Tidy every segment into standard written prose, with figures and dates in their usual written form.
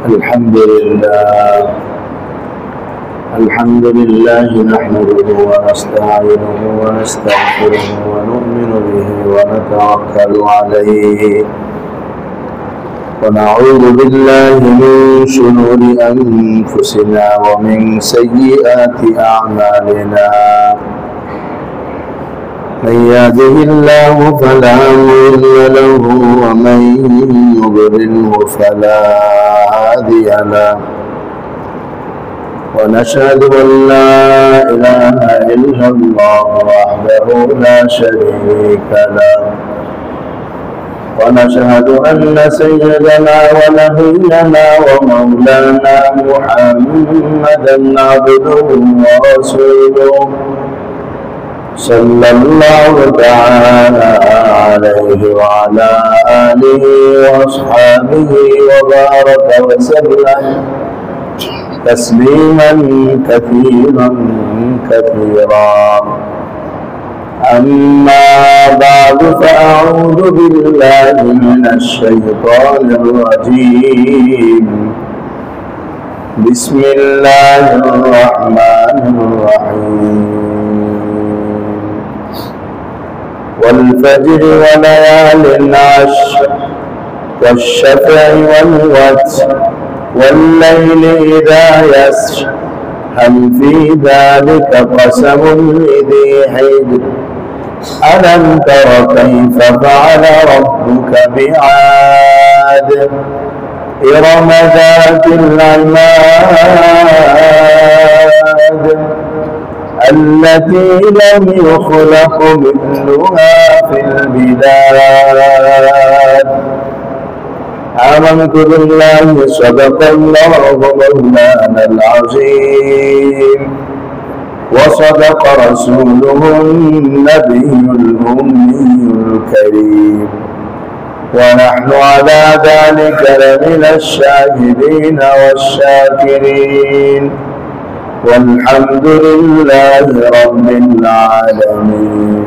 الحمد لله نحمده ونستعينه ونستغفره ونؤمن به ونتوكل عليه ونعوذ بالله من شرور أنفسنا ومن سيئات أعمالنا من يهده الله فلا مضل له ومن يضلله فلا هادي له ونشهد أن لا إله إلا الله وحده لا شريك له ونشهد أن سيدنا ونبينا ومولانا محمدا عبده ورسوله صلى الله تعالى عليه وعلى آله وأصحابه وبارك وسلم تسليما كثيرا كثيرا أما بعد فأعوذ بالله من الشيطان الرجيم بسم الله الرحمن الرحيم والفجر وليال عشر والشفع والوتر والليل إذا يسر هل في ذلك قسم لذي حجر ألم تر كيف فعل ربك بعاد إرم ذات العماد التي لم يخلق مثلها في البلاد آمنت بالله صدق الله مولانا العظيم وصدق رسوله النبي الأمي الكريم ونحن على ذلك لمن الشاهدين والشاكرين والحمد لله رب العالمين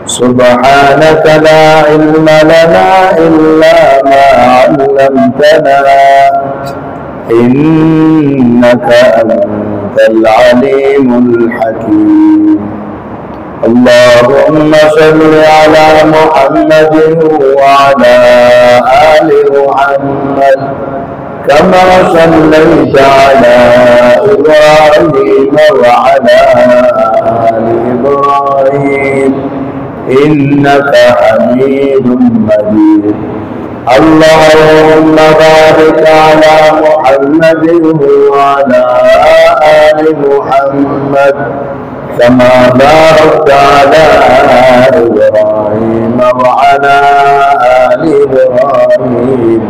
سبحانك لا علم لنا إلا ما علمتنا إنك أنت العليم الحكيم اللهم صل على محمد وعلى آل محمد كما صليت على إبراهيم وعلى آل إبراهيم إنك حميد مجيد اللهم بارك على محمد وعلى آل محمد كما باركت على إبراهيم وعلى آل إبراهيم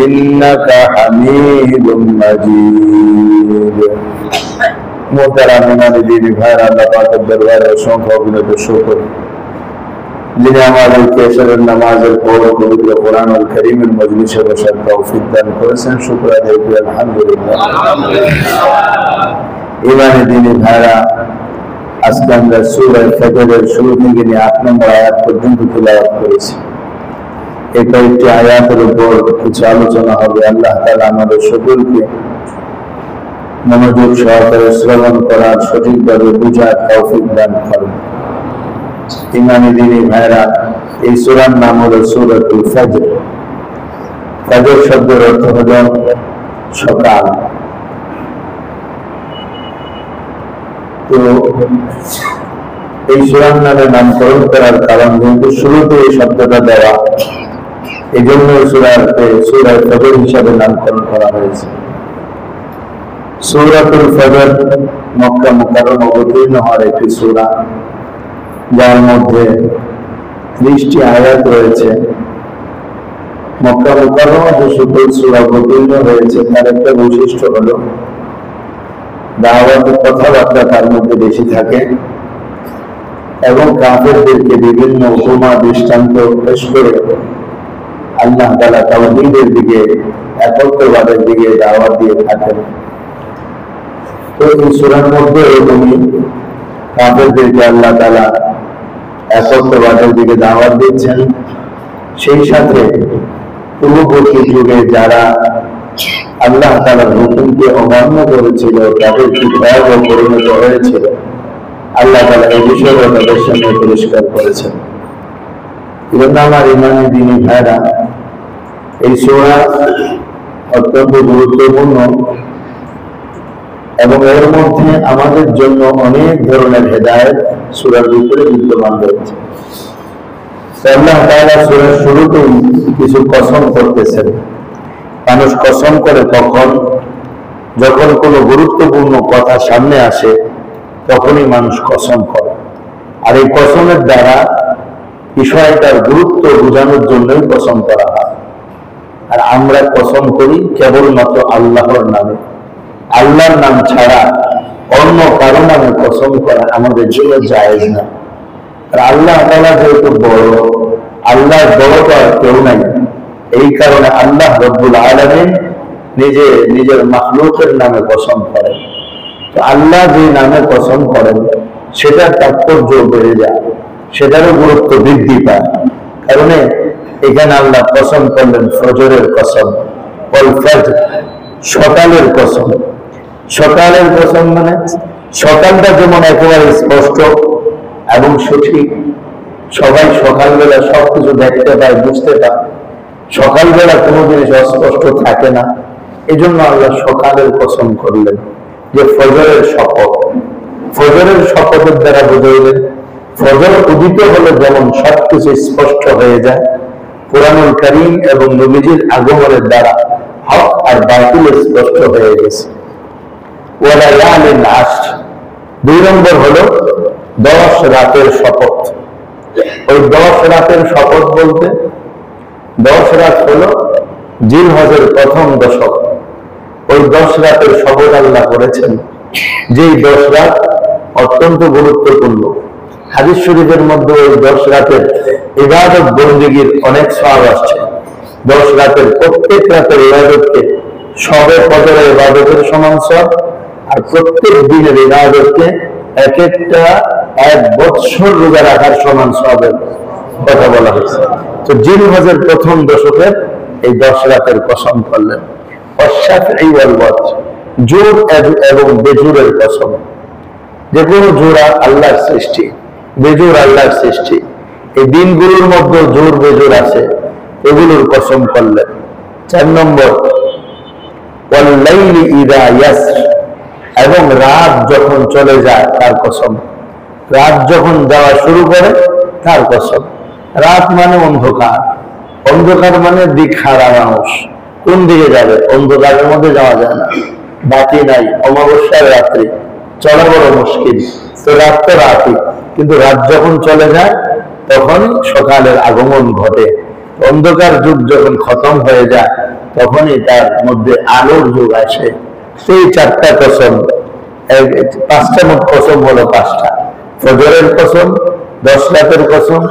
إنك حميد مجيد محترم دين ভাইরা আল্লাহ পাকের দরবারে অসংখ্য অভিনব শুকর যিনি আমাদেরকে এশারের নামাজের পর পবিত্র কোরআনুল কারীমের মজলিসে বসার তৌফিক দান করেছেন শুকর আদায় করি আলহামদুলিল্লাহ। ইমানে দিনী ভাইরা আজকে আমরা সূরা ফাজরের শুরু থেকে নিয়ে 8 নম্বর আয়াত পর্যন্ত তিলাওয়াত করেছি। এই কয়েকটি আয়াতের উপর কিছু আলোচনা হবে। আল্লাহ তাআলা আমাদের সকলকে মনোযোগ সহকারে শ্রবণ করার সঠিকভাবে বুঝার তৌফিক দান করুন। ইমানি দিনী ভাইরা এই সূরার নাম হলো সূরাতুল ফজর। ফজর শব্দের অর্থ হলো সকাল। তো এই সূরার নামে নামকরণ করার কারণ যেহেতু শুরুতে এই শব্দটা দেওয়া, এই জন্য সূরা ফজর হিসাবে নামকরণ করা হয়েছে। সূরাতুল ফজর মক্কা মুকাররমা অবতীর্ণ হওয়ার একটি সূরা, যার মধ্যে 30টি আয়াত রয়েছে। মক্কা মুকাররমা যে সকল সূরা অবতীর্ণ হয়েছে তার একটা বৈশিষ্ট্য হলো দাওয়াতের কথাবার্তা তার মধ্যে বেশি থাকে এবং কাফেরদেরকে বিভিন্ন উপমা দৃষ্টান্ত পেশ করে আল্লাহ তাআলা তাওহীদের দিকে, একত্ববাদের দিকে দাওয়াত দিয়ে থাকেন। তো এই সূরার মধ্যে এরকমই কাফেরদেরকে আল্লাহ তাআলা একত্ববাদের দিকে দাওয়াত দিচ্ছেন। সেই সাথে পূর্ববর্তী যুগে যারা আল্লাহ তাআলার হুকুমকে অমান্য করেছিল, তাদের কি ভয়াবহ পরিণত হয়েছিল আল্লাহ তাআলা এই বিষয়ে তাদের সামনে পরিষ্কার করেছেন। এজন্য আমার ইমানি দ্বীনি ভাইরা, এই সূরা অত্যন্ত গুরুত্বপূর্ণ এবং এর মধ্যে আমাদের জন্য অনেক ধরনের হেদায়েত সূরার ভিতরে বিদ্যমান রয়েছে। আল্লাহ তাআলা সূরার শুরুতেই কিছু কসম করতেছেন। মানুষ কসম করে তখন যখন কোনো গুরুত্বপূর্ণ কথা সামনে আসে, তখনই মানুষ কসম করে। আর এই কসমের দ্বারা বিষয়টার গুরুত্ব বোঝানোর জন্যই কসম করা হয়। আর আমরা কসম করি কেবলমাত্র আল্লাহর নামে। আল্লাহর নাম ছাড়া অন্য কারো নামে কসম করা আমাদের জন্য জায়েজ না। আর আল্লাহ তাআলা যেহেতু বড়, আল্লাহর বড় তো আর কেউ নাই, এই কারণে আল্লাহ রব্বুল আলামিন নিজের মাখলুকের নামে কসম করেন। তো আল্লাহ যে নামে কসম করেন সেটার তাৎপর্য বেড়ে যায়, সেটারও গুরুত্ব বৃদ্ধি পায়। কারণে এখানে আল্লাহ কসম করলেন ফজরের কসম, ওয়াল ফজর, সকালের কসম। সকালের কসম মানে সকালটা যেমন একেবারে স্পষ্ট এবং সঠিক, সবাই সকালবেলা সবকিছু দেখতে পায়, বুঝতে পায়। সকালবেলা কোনো জিনিস অস্পষ্ট থাকে না, এই জন্য আল্লাহ সকালের কসম করলেন যে ফজরের শপথ। ফজরের শপথের দ্বারা বুঝাইলেন ফজর উদিত হলে যেমন সবকিছু স্পষ্ট হয়ে যায়, কুরআনুল কারীম এবং নবীজির আগমনের দ্বারা হক আর বাতিল স্পষ্ট হয়ে গেছে। ওয়ালা ইয়ালিন আশর, 2 নম্বর হলো 10 রাতের শপথ। ওই 10 রাতের শপথ বলতে 10 রাত হলো জিলহজের প্রথম দশক। ওই 10 রাতের শপথ আল্লাহ করেছেন, যেই 10 রাত অত্যন্ত গুরুত্বপূর্ণ। হাদিস শরীফের মধ্যে ওই 10 রাতের ইবাদত বন্দেগীর অনেক সওয়াব আসছে। 10 রাতের প্রত্যেক রাতের ইবাদতকে সবে ফজরের ইবাদতের সমান সওয়াব, আর প্রত্যেক দিনের ইবাদতকে এক বৎসর রোজা রাখার সমান সওয়াবের কথা বলা হয়েছে। তো জিলহজের প্রথম দশকের এই 10 রাতের কসম করলেন। ওয়াশ-শাফঈ ওয়াল ওয়াতর, জোর এবং বেজোরের কসম। যে কোনো জোড়া আল্লাহর সৃষ্টি, বেজোর আল্লাহর সৃষ্টি। এই দিনগুলোর মধ্যে জোর বেজোর আছে, এগুলোর কসম করলেন। 4 নম্বর ওয়াল লাইলি ইযা ইয়াসর, এবং রাত যখন চলে যায় তার কসম। রাত যখন যাওয়া শুরু করে তার কসম। রাত মানে অন্ধকার, অন্ধকার মানে দিক হারা মানুষ। কোন দিকে যাবে? অন্ধকারের মধ্যে যাওয়া যায় না, বাতি নাই, অমাবস্যার রাত্রি, চলা বড় মুশকিল। তো রাত তো রাতই, কিন্তু রাত যখন চলে যায় তখন সকালের আগমন ঘটে। অন্ধকার যুগ যখন খতম হয়ে যায় তখনই তার মধ্যে আলোর যুগ আসে। সেই 4টা কসম, 5টা মোট কসম হলো 5টা। ফজরের কসম, 10 রাতের কসম,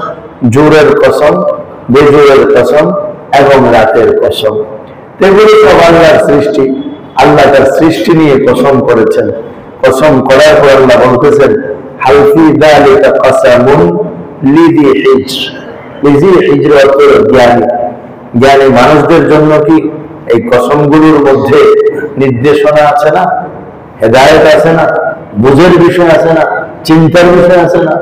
জোরের কসম, বেজোরের কসম এবং রাতের কসম। এগুলো সব আল্লাহর সৃষ্টি। আল্লাহ তার সৃষ্টি নিয়ে কসম করেছেন। কসম করার পর আল্লাহ বলতেছেন হাল ফি যালিকা কসামুন লিযি হিজর। লিযি হিজর অর্থ জ্ঞানী। জ্ঞানী মানুষদের জন্য কি এই কসমগুলোর মধ্যে নির্দেশনা আছে না, হেদায়েত আছে না, বুঝের বিষয় আছে না, চিন্তার বিষয় আছে না?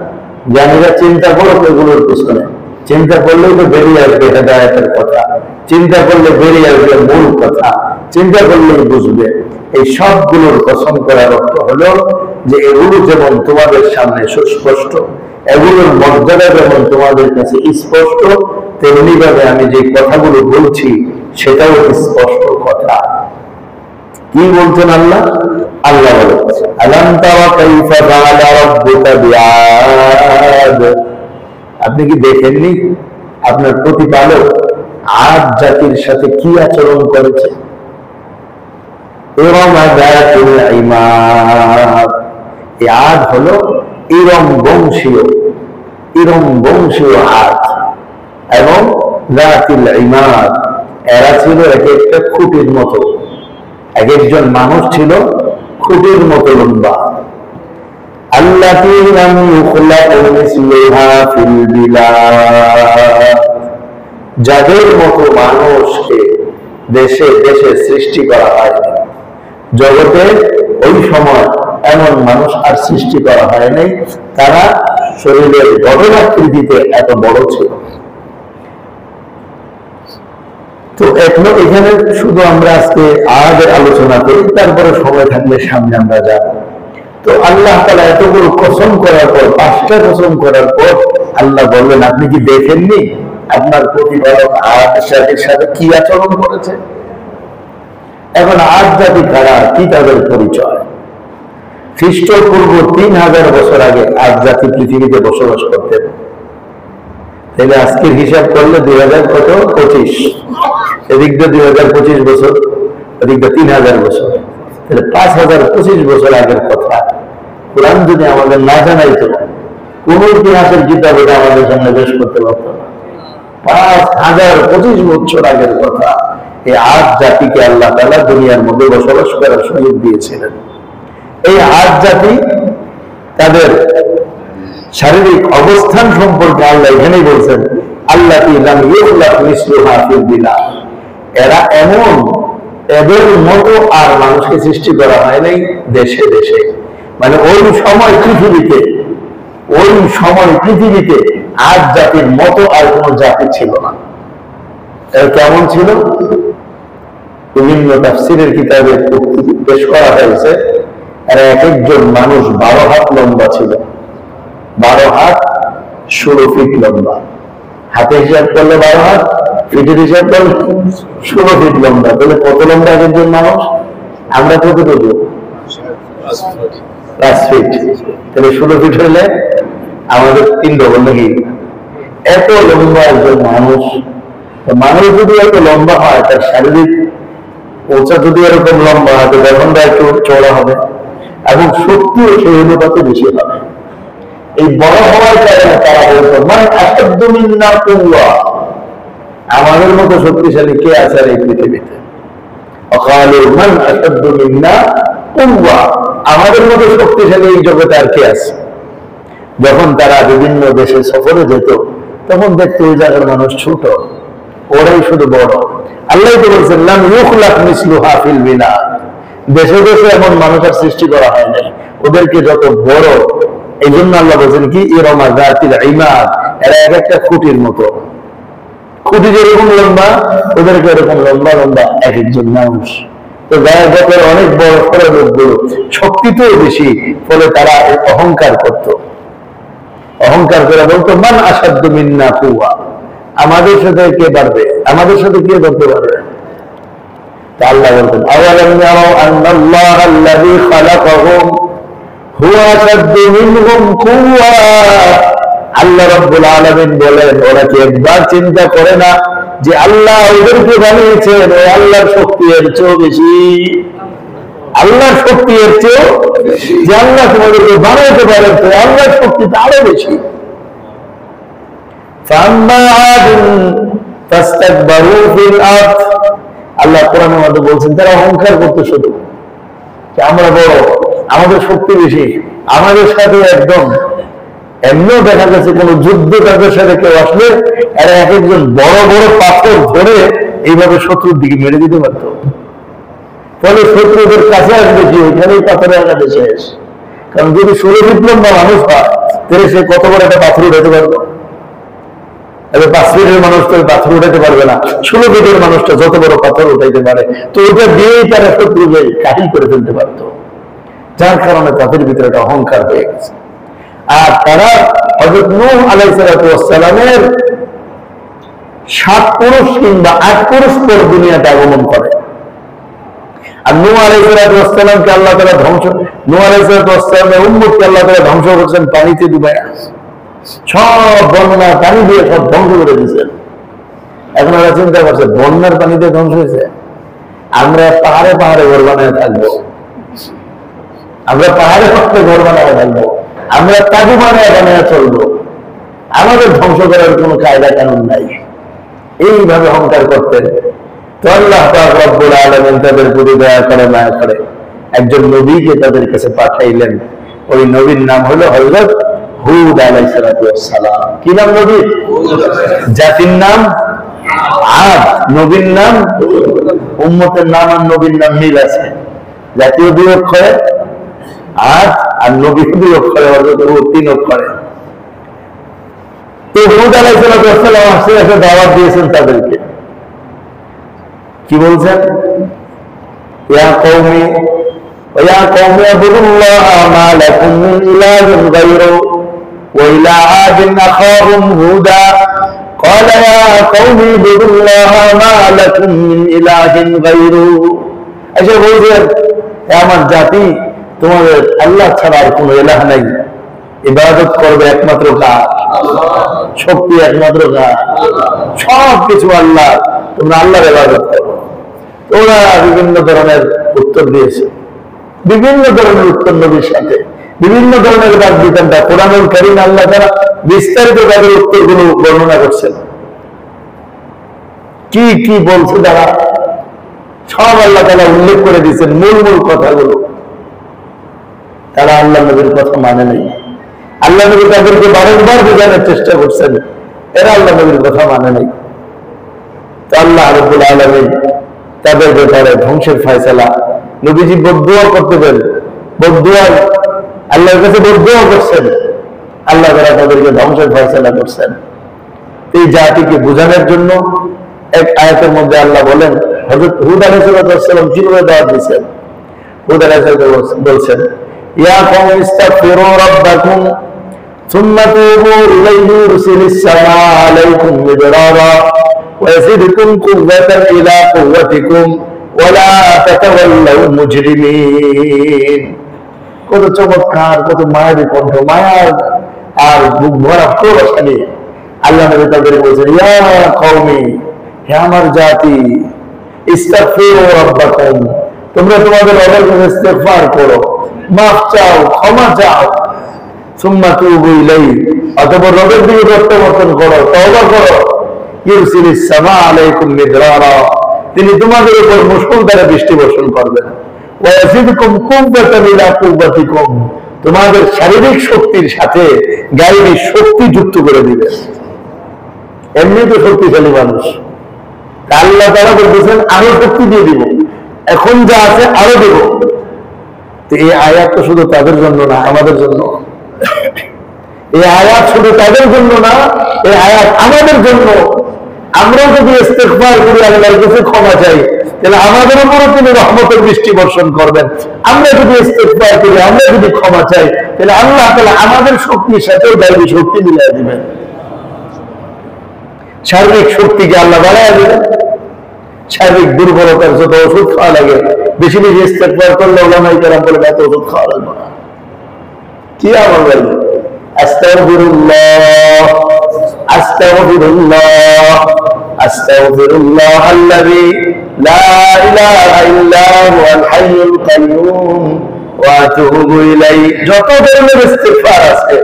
জ্ঞানীরা চিন্তা করো এগুলোর পিছনে, চিন্তা করলেই তো বেরিয়ে আসবে হেদায়েতের কথা, চিন্তা করলে বেরিয়ে আসবে মূল কথা, চিন্তা করলেই বুঝবে। এই সবগুলোর কসম করার অর্থ হলো যে এগুলো যেমন তোমাদের সামনে সুস্পষ্ট, এগুলোর মর্যাদা যেমন তোমাদের কাছে স্পষ্ট, তেমনি ভাবে আমি যে কথাগুলো বলছি সেটাও স্পষ্ট কথা। কি বলছেন আল্লাহ? আল্লাহ বলে আলাম তারা কাইফা ফাআলা রাব্বুকা বিআদ, আপনি কি দেখেননি আপনার প্রতিপালক আদ জাতির সাথে কি আচরণ করেছে? ইরম যাতিল ইমাদ, এই আদ হলো ইরম বংশীয় আদ। এবং যাতিল ইমাদ, এরা ছিল এক একটা খুঁটির মতো, এক একজন মানুষ ছিল খুঁটির মতো লম্বা। আল্লাতী লাম ইউখলাক মিসলুহা ফিল বিলাদ, যাদের মতো মানুষকে দেশে দেশে সৃষ্টি করা হয়নি। জগতে ওই সময় এমন মানুষ আর সৃষ্টি করা হয়নি তারা শরীরের গঠনাকৃতিতে এত বড় ছিল। তো এখনো এখানে শুধু আমরা আজকে আয়াতের আলোচনা করি, তারপরে সময় থাকলে সামনে আমরা যাব। তো আল্লাহ তাআলা এতগুলো কসম করার পর, 5টা কসম করার পর আল্লাহ বললেন, আপনি কি দেখেননি আপনার প্রতিপালক আদ জাতির সাথে কি আচরণ করেছে? এখন আদ জাতি কারা, কি তাদের পরিচয়? খ্রিস্টপূর্ব 3000 বছর আগে আদ জাতি পৃথিবীতে বসবাস করতেন। তাহলে আজকের হিসাব করলে 2025, এদিক দিয়ে 2025 বছর, এদিক দিয়ে 3000 বছর, তাহলে 5025 বছর আগের কথা। কোরআন যদি আমাদের না জানাইতো, কোন ইতিহাসের কিতাব এটা আমাদের সামনে পেশ করতে পারত না। 5025 বছর আগের কথা। এই আদ জাতিকে আল্লাহ তাআলা দুনিয়ার মধ্যে বসবাস করার সুযোগ দিয়েছিলেন। এই আদ জাতি তাদের শারীরিক অবস্থান সম্পর্কে আল্লাহ এখানেই বলছেন, আল্লাতী লাম ইউখলাক মিসলুহা ফিল বিলাদ, এরা এমন, এদের মতো আর মানুষকে সৃষ্টি করা হয় নাই দেশে দেশে। মানে ওই সময় পৃথিবীতে আদ জাতির মতো আর কোন জাতি ছিল না। এরা কেমন ছিল? বিভিন্ন তাফসীরের কিতাবে পেশ করা হয়েছে, এরা এক একজন মানুষ 12 হাত লম্বা ছিল। 12 হাত 16 ফিট লম্বা। হাতে হিসাব করলে 12 হাত, ফিটের হিসাব করলে 16 ফিট লম্বা। তাহলে কত লম্বা এক একজন মানুষ? আমরা কতটুকু? 5 ফিট। তাহলে 16 ফিট হলে আমাদের 3 ডবল নাকি? এত লম্বা একজন মানুষ। মানুষ যদি এত লম্বা হয়, তার শারীরিক উচ্চতা যদি এরকম লম্বা হয়, তখন একটু চওড়া হবে এবং শক্তিও সেই অনুপাতে বেশি হবে। এই বড় হওয়ার কারণে তারা বলতো, মানে আশাদ্দু মিন্না কুওয়া, আমাদের মতো শক্তিশালী কে আছে এই পৃথিবীতে? ওয়াকালু মান আশাদ্দু মিন্না কুওয়া, আমাদের মতো শক্তিশালী এই জগতে আর কে আছে? যখন তারা বিভিন্ন দেশে সফরে যেত, তখন দেখতো ওই জায়গার মানুষ ছোট, ওরাই শুধু বড়। আল্লাহ তো বলছেন, লাম ইউখলাক মিসলুহা ফিল বিলাদ, দেশে দেশে এমন মানুষের সৃষ্টি করা হয় নাই, ওদেরকে যত বড়। এই জন্য আল্লাহ বলছেন কি, ইরমা যাতিল ইমাদ, এরা এক একটা খুঁটির মতো। খুঁটি যেরকম লম্বা, ওদেরকে এরকম লম্বা লম্বা এক একজন মানুষ। তো গায়ের ব্যাপারে অনেক বড় বড় লোকগুলো শক্তিতেও বেশি, ফলে তারা অহংকার করত। অহংকার করে বলতো, মান আশাদ্দু মিন্না কুওয়া, আমাদের সাথে কে পারবে, আমাদের সাথে কে করতে পারবে? তা আল্লাহ বলতেন, আওয়ালাম ইয়ারাউ আন্নাল্লাহা আল্লাযী খালাকাহুম হুয়া আশাদ্দু মিনহুম কুওয়া, আল্লাহ রাব্বুল আলামিন বলেন, ওরা কি একবার চিন্তা করে না যে আল্লাহ ওদেরকে বানিয়েছেন, ওই আল্লাহর শক্তি এর চেয়েও বেশি। আল্লাহর শক্তি এর চেয়েও, যে আল্লাহ তোমাদেরকে বানাইতে পারেন, তো আল্লাহর শক্তি তো আরো বেশি। আল্লাহ কোরআনের মধ্যে বলছেন, তারা অহংকার করতে শুধু যে আমরা বড়, আমাদের শক্তি বেশি, আমাদের সাথে একদম। এমনিও দেখা গেছে কোন যুদ্ধ তাদের সাথে কেউ আসলে এরা এক একজন বড় বড় পাথর ধরে এইভাবে শত্রুর দিকে মেরে দিতে পারত। ফলে শত্রুদের কাছে আসবে কি, ওইখানেই পাথরের আঘাতে শেষ। কারণ যদি 16 ফিট লম্বা মানুষ হয়, তাহলে সে কত বড় একটা পাথর উঠাতে পারবে? এবার 5 ফিটের মানুষ তো পাথর উঠাতে পারবে না, 16 ফিটের মানুষটা যত বড় পাথর উঠাইতে পারে, তো ওটা দিয়েই তারা শত্রুকে কাহিল করে ফেলতে পারত। যার কারণে তাদের ভিতরে একটা অহংকার হয়ে গেছে। আর তারা হযরত নূহ আলাইহিস সালামের 7 পুরুষ কিংবা 8 পুরুষ পর দুনিয়াতে আগমন করে। আর নূহ আলাইহিস সালামকে আল্লাহ তাআলা ধ্বংস, নূহ আলাইহিস সালামের উম্মতকে আল্লাহ তাআলা ধ্বংস করেছেন পানিতে ডুবাইয়া। সব বন্যা পানি দিয়ে সব ধ্বংস করে দিয়েছেন। এখন ওরা চিন্তা করছে, বন্যার পানিতে ধ্বংস হয়েছে, আমরা পাহাড়ে পাহাড়ে ঘর বানায় থাকবো, আমরা পাহাড়ে পাহাড়ে ঘর বানায় থাকবো, আমরা তাবু বানায় বানায় চলবো, আমাদের ধ্বংস করার কোনো কায়দা কানুন নাই। এইভাবে অহংকার করতেন। তো আল্লাহ পাক রব্বুল আলামিন তাদের প্রতি দয়া করে, মায়া করে একজন নবীকে তাদের কাছে পাঠাইলেন। ওই নবীর নাম হলো হযরত হুদ আলাইহিস সালাম। কি নাম নবীর? জাতির নাম আদ, নবীর নাম উম্মতের নাম আর নবীর নাম মিল আছে, জাতীয় 2 অক্ষরে আর নবী 2 অক্ষরে, অর্থাৎ 3 অক্ষরে। তো হুদ আলাইহিস সালাম আসছে, একটা দাওয়াত দিয়েছেন তাদেরকে। কি বলছেন? ইয়া কওমি ইয়া কওমি আবুদুল্লাহ মা লাকুম মিন ইলাহিন গায়রু ওয়া ইলা আদিন আখাহুম হুদা ক্বালা ইয়া কওমি আবুদুল্লাহ মা লাকুম মিন ইলাহিন গায়রু। আচ্ছা বলছেন, হে আমার জাতি, তোমাদের আল্লাহ ছাড়া আর কোনো ইলাহ নাই, ইবাদত করবে একমাত্র কার? শক্তি একমাত্র কার? সব কিছু আল্লাহ, তোমরা আল্লাহর ইবাদত করো। ওরা বিভিন্ন ধরনের উত্তর দিয়েছে, বিভিন্ন ধরনের উত্তর নবীর সাথে, বিভিন্ন ধরনের বাদ দিতেন। কোরআনুল কারীম আল্লাহ তাআলা বিস্তারিত তাদের উত্তরগুলো বর্ণনা করছেন। কি কি বলছে তারা সব আল্লাহ তাআলা উল্লেখ করে দিয়েছেন, মূল মূল কথাগুলো। তারা আল্লাহ নবীর কথা মানে নাই। আল্লাহ নবী তাদেরকে বারংবার বোঝানোর চেষ্টা করছেন, এরা আল্লাহ নবীর কথা মানে নাই। তো আল্লাহ রাব্বুল আলামিন তাদের ব্যাপারে ধ্বংসের ফয়সালা, নবীজি বদদুয়া করতে দেন, বদদুয়া আল্লাহর কাছে বদদুয়া করছেন, আল্লাহ তাআলা তাদেরকে ধ্বংসের ফয়সালা করছেন। এই জাতিকে বোঝানোর জন্য এক আয়াতের মধ্যে আল্লাহ বলেন, হযরত হুদ আলাইহিস সালাম কিভাবে দাওয়াত দিয়েছেন। হুদ আলাইহিস সালাম বলছেন, ইয়া কওমি ইস্তাগফিরু রাব্বাকুম সুম্মা তুবু ইলাইহি ইউরসিলিস সামাআ আলাইকুম মিদরারা ওয়া ইয়াজিদকুম কুওয়াতান ইলা কুওয়াতিকুম ওয়া লা তাতাওয়াল্লাউ মুজরিমিন। কত চমৎকার, কত মায়াবী কণ্ঠ, মায়ার আর বুক ভরা ভালোবাসা নিয়ে আল্লাহ নবী তাদের বলছেন, ইয়া কওমি, হে আমার জাতি, ইস্তাগফিরু রাব্বাকুম, তোমরা তোমাদের রবের কাছে ইস্তিগফার করো, মাফ চাও, ক্ষমা চাও। সুম্মা তুবু ইলাইহি, অতঃপর রবের দিকে প্রত্যাবর্তন করো, তওবা করো। ইউরসিলিস সামা আলাইকুম মিদরারা, তিনি তোমাদের উপর মুষলধারে বৃষ্টি বর্ষণ করবেন। ওয়া ইয়াজিদকুম কুওয়াতান ইলা কুওয়াতিকুম, তোমাদের শারীরিক শক্তির সাথে গায়বী শক্তি যুক্ত করে দিবেন। এমনি তো শক্তিশালী মানুষ, আল্লাহ তাআলা বলছেন আরো শক্তি দিয়ে দিব, এখন যা আছে আরো দেব। তো এই আয়াত তো শুধু তাদের জন্য না, আমাদের জন্য। এই আয়াত শুধু তাদের জন্য না, এই আয়াত আমাদের জন্য। আমরা যদি ইস্তিগফার করি, আল্লাহর কাছে ক্ষমা চাই, তাহলে আমাদের উপরে তিনি রহমতের বৃষ্টি বর্ষণ করবেন। আমরা যদি ইস্তিগফার করি, আমরা যদি ক্ষমা চাই, তাহলে আল্লাহ তাআলা আমাদের শক্তির সাথে গায়বী শক্তি মিলিয়ে দিবেন। শারীরিক শক্তিকে আল্লাহ বাড়ায় দিবেন। শারীরিক দুর্বলতার যত ওষুধ খাওয়া লাগে, বেশি বেশি ইস্তেগফার করলে ওলামায়ে কেরাম বলে এত ওষুধ খাওয়া লাগবে না। কি আমল লাগবে? আস্তাগফিরুল্লাহ, আস্তাগফিরুল্লাহ, আস্তাগফিরুল্লাহ আল্লাযী লা ইলাহা ইল্লা হুয়াল হাইয়ুল কাইয়্যুম ওয়া আতুবু ইলাইহি। যত ধরনের ইস্তিগফার আছে,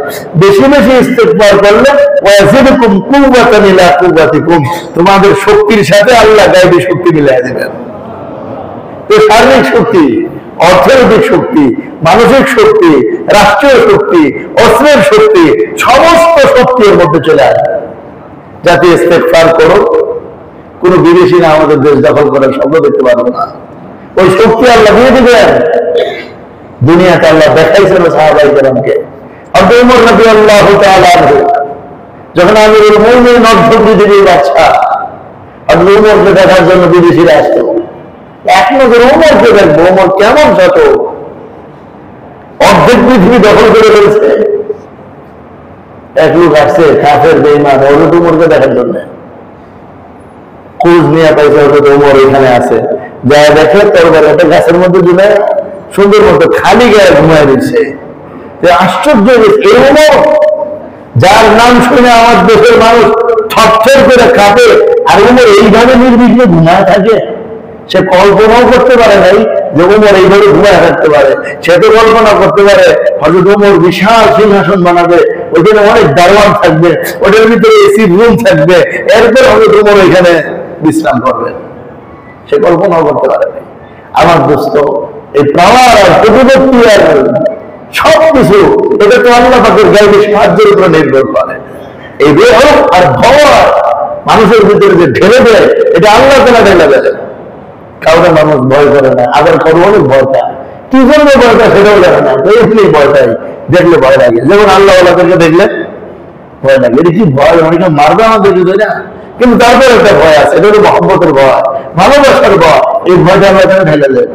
বেশি বেশি ইস্তিগফার করলে ওয়া ইয়াজিদকুম কুওয়াতান ইলা কুওয়াতিকুম, তোমাদের শক্তির সাথে আল্লাহ গায়বী শক্তি মিলিয়ে দিবেন। তো শারীরিক শক্তি, অর্থনৈতিক শক্তি, মানসিক শক্তি, রাষ্ট্রীয় শক্তি, অস্ত্রের শক্তি, সমস্ত শক্তির মধ্যে চলে আসবে। যাতে ইস্তেগফার করো, কোন বিদেশিরা আমাদের দেশ দখল করার স্বপ্ন দেখতে পারবে না। ওই শক্তি আল্লাহ দিয়ে দিবেন। দুনিয়াতে আল্লাহ দেখাইছিল সাহাবায়ে কেরামকে। হযরত ওমর রাদিয়াল্লাহু তাআলা আনহু যখন আমিরুল মুমিনিন অর্ধপৃথিবীর বাদশা, হযরত ওমরকে দেখার জন্য বিদেশিরা আসতো। এক নজর ওমরকে দেখবো, ওমর কেমন শত, অর্ধেক পৃথিবী দখল করে ফেলছে। এক লোক আসছে, কাফের বেঈমান, হযরত ওমরকে দেখার জন্য। খোঁজ নিয়ে পাইছে হযরত ওমর এখানে আছে। যা দেখে তরবারি একটা গাছের মধ্যে ঝুলে সুন্দর মতো খালি গায়ে ঘুমায় দিচ্ছে। আশ্চর্য, এই ওমর যার নাম শুনে আমার দেশের মানুষ থরথর করে কাঁপে, আর ওমর এইভাবে নির্বিঘ্নে ঘুমায় থাকে। সে কল্পনাও করতে পারে নাই যে ওমর এইভাবে ঘুমায় থাকতে পারে। সে তো কল্পনা করতে পারে হযরত ওমর বিশাল সিংহাসন বানাবে, ওইখানে অনেক দারোয়ান থাকবে, ওটার ভিতরে এসি রুম থাকবে, এরপর হযরত ওমর এখানে বিশ্রাম করবে। সে কল্পনাও করতে পারে নাই। আমার দোস্ত, এই পাওয়ার আর প্রতিপত্তি আর সবকিছু, এটা তো আল্লাহ পাকের গায়বী সাহায্যের উপর নির্ভর করে। এই দেহ আর ভয় মানুষের ভিতরে যে ঢেলে দেয়, এটা আল্লাহ তাআলা ঢেলে দেয়। কাউকে মানুষ ভয় করে না, আবার কারো অনেক ভয় পায়। কি জন্য ভয় পায় সেটাও জানে না, এমনি ভয় পায়, দেখলে ভয় লাগে। যেমন আল্লাহ ওয়ালাদেরকে দেখলে ভয় লাগে। এটা কি ভয়? অনেকে মারবে আমাদের হৃদয় না, কিন্তু তারপরে একটা ভয় আছে, এটা হলো মহব্বতের ভয়, ভালোবাসার ভয়। এই ভয়টা আমরা এখানে ঢেলে দেয়।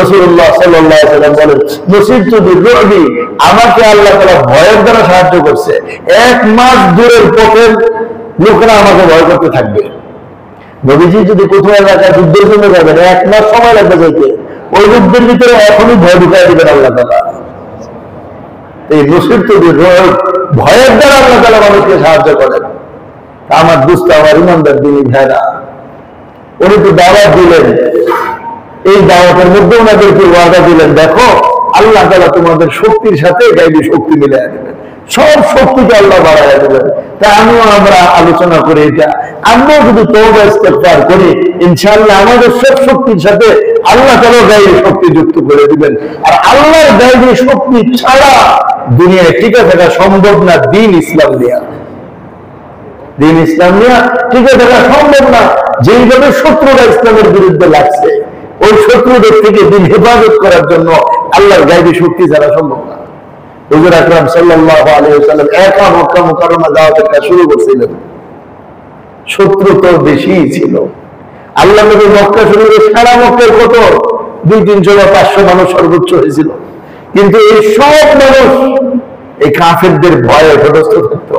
রাসূলুল্লাহ সাল্লাল্লাহু আলাইহি ওয়াসাল্লাম বলেন, নসিবতু বিররুবি, আমাকে আল্লাহ তাআলা ভয়ের দ্বারা সাহায্য করছে। 1 মাস দূরের পথের লোকেরা আমাকে ভয় করতে থাকবে। নবীজি যদি কোথাও এলাকায় যুদ্ধের জন্য যাবেন, 1 মাস সময় লাগবে যাইতে, ওই যুদ্ধের ভিতরে এখনই ভয় ঢুকাই দিবেন আল্লাহ তাআলা। এই নসিবতু বিররুবি, ভয়ের দ্বারা আল্লাহ তাআলা মানুষকে সাহায্য করেন। আমার দুস্থ, আমার ইমানদার দিনী ভাইরা, উনি তো দাওয়াত দিলেন, এই দাওয়াতের মধ্যে ওনাদেরকে ওয়াদা দিলেন, দেখো আল্লাহ তাআলা তোমাদের শক্তির সাথে গায়বী শক্তি মিলাই দেবেন, সব শক্তিকে আল্লাহ বাড়াইয়া দেবেন। তা আমরা আলোচনা করি, এটা আমরাও যদি তওবা ইস্তেগফার করি, ইনশাআল্লাহ আমাদের সব শক্তির সাথে আল্লাহ তাআলা গায়বী শক্তি যুক্ত করে দিবেন। আর আল্লাহর গায়বী শক্তি ছাড়া দুনিয়ায় টিকে থাকা সম্ভব না। দ্বীন ইসলাম নিয়ে টিকে থাকা সম্ভব না। যেইভাবে শত্রুরা ইসলামের বিরুদ্ধে লাগছে, ওই শত্রুদের থেকে দিন হেফাজত করার জন্য আল্লাহর গায়বী শক্তি ছাড়া সম্ভব না। হুজুর আকরাম সাল্লাল্লাহু আলাইহি ওয়াসাল্লাম একা মক্কা মুকাররমা দাওয়াতের কাজ শুরু করছিলেন, শত্রু তো বেশি ছিল। আল্লাহ নবী মক্কা শুরু করে সারা মক্কার কত 200-300 বা 500 মানুষ সর্বোচ্চ হয়েছিল, কিন্তু এই সব মানুষ এই কাফেরদের ভয়ে ভীত থাকতো।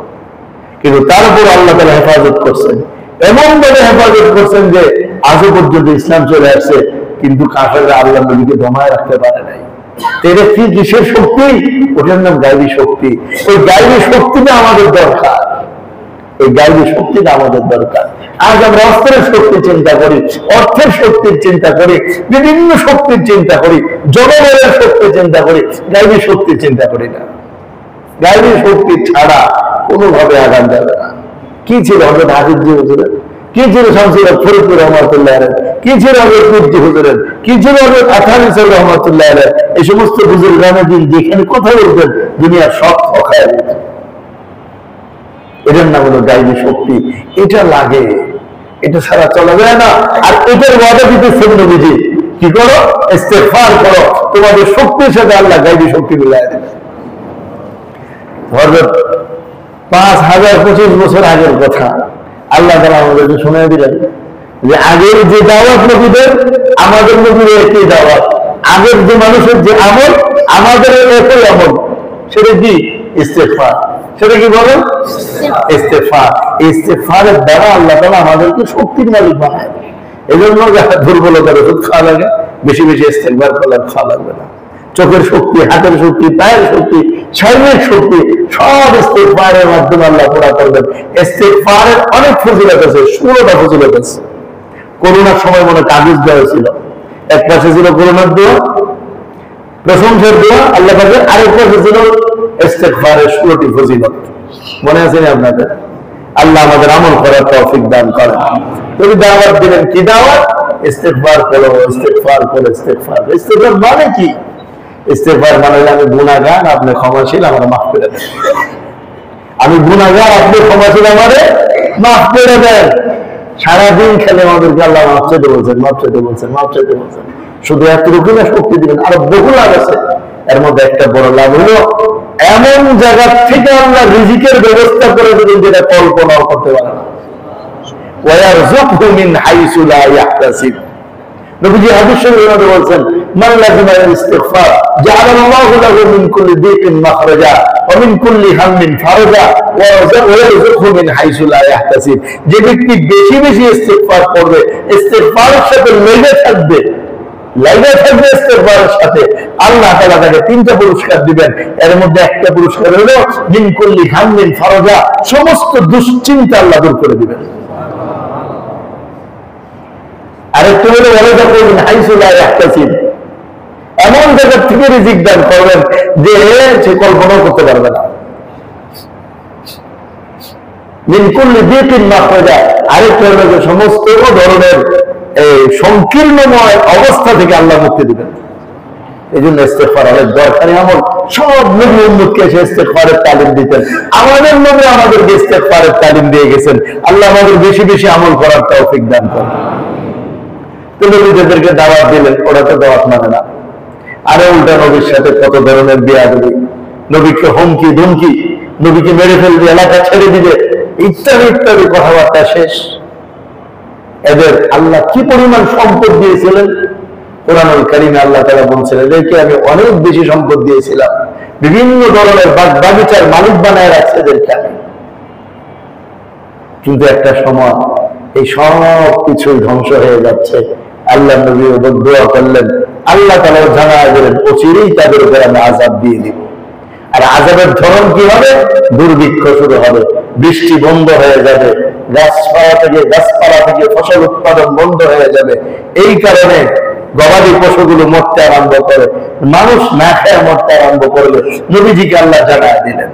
কিন্তু তার উপর আল্লাহ তাআলা হেফাজত করছেন, এমন ভাবে হেফাজত করছেন যে আজও পর্যন্ত ইসলাম চলে আসছে, কিন্তু কাফেররা আল্লাহ নবীকে দমায় রাখতে পারে নাই। এটা কি কিসের শক্তি? ওটার নাম গায়বী শক্তি। ওই গায়বী শক্তিটা আমাদের দরকার, এই গায়বী শক্তিটা আমাদের দরকার। আজ আমরা অস্ত্রের শক্তি চিন্তা করি, অর্থের শক্তির চিন্তা করি, বিভিন্ন শক্তির চিন্তা করি, জনবলের শক্তি চিন্তা করি, গায়বী শক্তির চিন্তা করি না। গায়বী শক্তি ছাড়া কোনোভাবে আগান যাবে না। কি ছিল হযরত হাফিজজি হুজুরের, কি ছিল শামসুল হক ফরিদপুর রহমাতুল্লাহ আলাইহি, কি ছিল হযরত কুদ্দি হুজুরের, কি ছিল হযরত আথানি সাহেব রহমাতুল্লাহ আলাইহি, এই সমস্ত বুজুর্গানে দিন যেখানে কথা বলতেন দুনিয়ার সব খায় দিতেন। এটার নাম হলো গায়বী শক্তি। এটা লাগে, এটা ছাড়া চলা যায় না। আর এটার ওয়াদা দিতেছেন নবীজি, কি করো? ইস্তেগফার করো, তোমাদের শক্তির সাথে আল্লাহ গায়বী শক্তি মিলাই দেবেন। হযরত 5025 বছর আগের কথা আল্লাহ তাআলা আমাদেরকে শুনিয়ে দিলেন যে আগের যে দাওয়াত নবীদের, আমাদের নবীর একই দাওয়াত, আগের যে মানুষের যে আমল, আমাদের একই আমল। সেটা কি? ইস্তেগফার। সেটা কি বলেন? ইস্তেগফার। ইস্তেগফারের দ্বারা আল্লাহ তাআলা আমাদেরকে শক্তির মালিক বানায়। এই জন্য দুর্বলতার ওষুধ খাওয়া লাগে, বেশি বেশি ইস্তেগফার করলে খাওয়া লাগবে না। চোখের শক্তি, হাতের শক্তি, পায়ের শক্তি, শারীরিক শক্তি সব ইস্তেগফারের মাধ্যমে আল্লাহ পুরা করবেন। ইস্তেগফারের অনেক ফজিলত আছে, 16টা ফজিলত আছে। করোনার সময় মনে কাগজ দেওয়া ছিল, এক পাশে ছিল করোনার দোয়া, প্রশংসার দোয়া আল্লাহ পাকের, আরেক পাশে ছিল ইস্তেগফারের 16টি ফজিলত। মনে আছে না আপনাদের? আল্লাহ আমাদের আমল করার তৌফিক দান করেন। তুমি দাওয়াত দিলেন, কি দাওয়াত? ইস্তেগফার করো, ইস্তেগফার করো, ইস্তেগফার। ইস্তেগফার মানে কি? ইস্তেগফার মানে আমি গুনাহগার, আপনি ক্ষমাশীল, আমার মাফ করে দেন। আমি গুনাহগার, আপনি ক্ষমাশীল, আমারে মাফ করে দেন। সারাদিন খেলে আমাদেরকে আল্লাহ মাফ চাইতে বলছেন, মাফ চাইতে বলছেন, মাফ চাইতে বলছেন। শুধু এতটুকু না, শক্তি দিবেন, আরো বহু লাভ আছে। এর মধ্যে একটা বড় লাভ হলো এমন জায়গা থেকে আল্লাহ রিজিকের ব্যবস্থা করে দেবেন যেটা কল্পনাও করতে পারে না। ওয়ারযুকহু মিন হাইসু লা ইয়াহতাসিব। নবীজি হাদিস শরীফে বলেন, মান লাযিমা ইস্তিগফার জাআলাল্লাহু লাহু মিন কুল্লি দিকিন মাখরাজা ওয়া মিন কুল্লি হাম্মিন ফারাজা ওয়া ইয়ারযুকহু মিন হাইসু লা ইয়াহতাসিব। যে ব্যক্তি বেশি বেশি ইস্তিগফার করবে, ইস্তিগফারের সাথে লেগে থাকবে ইস্তিগফারের সাথে, আল্লাহ তাআলা তাকে 3টা পুরস্কার দিবেন। এর মধ্যে একটা পুরস্কার হলো মিন কুল্লি হাম্মিন ফারাজা, সমস্ত দুশ্চিন্তা আল্লাহ দূর করে দিবেন। আরেকটা হলো এমন জায়গা থেকে রিজিক দান করবেন যে সে কল্পনাও করতে পারবে না। আরেকটা হলো যে সমস্ত ধরনের সংকীর্ণময় অবস্থা থেকে আল্লাহ মুক্তি দিবেন। এই জন্য ইস্তেগফার অনেক দরকারি আমল। সব নবী উম্মতকে এসে ইস্তেগফারের তালিম দিতেন। আমাদের নবী আমাদেরকে ইস্তেগফারের তালিম দিয়ে গেছেন। আল্লাহ আমাদের বেশি বেশি আমল করার তৌফিক দান করেন। নবীদেরকে দাওয়াত দিলেন, ওরা তো দাওয়াত মানে না। আরে উল্টা নবীর সাথে কত ধরনের বেয়াদবি, নবীকে হুমকি ধুমকি, নবীকে মেরে ফেলবে, এলাকা ছেড়ে দিবে, ইত্যাদি ইত্যাদি কথাবার্তা শেষ। এদের আল্লাহ কি পরিমাণ সম্পদ দিয়েছিলেন, কোরআনুল কারীমে আল্লাহ তাআলা বলছেন এদেরকে আমি অনেক বেশি সম্পদ দিয়েছিলাম, বিভিন্ন ধরনের বাগিচার মালিক বানায় রাখছে এদেরকে আমি। কিন্তু একটা সময় এই সব কিছুই ধ্বংস হয়ে যাচ্ছে। আল্লাহ নবী দোয়া করলেন, আল্লাহ তাআলা জানায় দিলেন অচিরেই তাদের উপর আমি আযাব দিয়ে দিব। আর আযাবের ধরন কি হবে? দুর্ভিক্ষ শুরু হবে, বৃষ্টি বন্ধ হয়ে যাবে, গাছপালা থেকে ফসল উৎপাদন বন্ধ হয়ে যাবে। এই কারণে গবাদি পশুগুলো মরতে আরম্ভ করে, মানুষ না খেয়ে মরতে আরম্ভ করবে। নবীজিকে আল্লাহ জানায় দিলেন।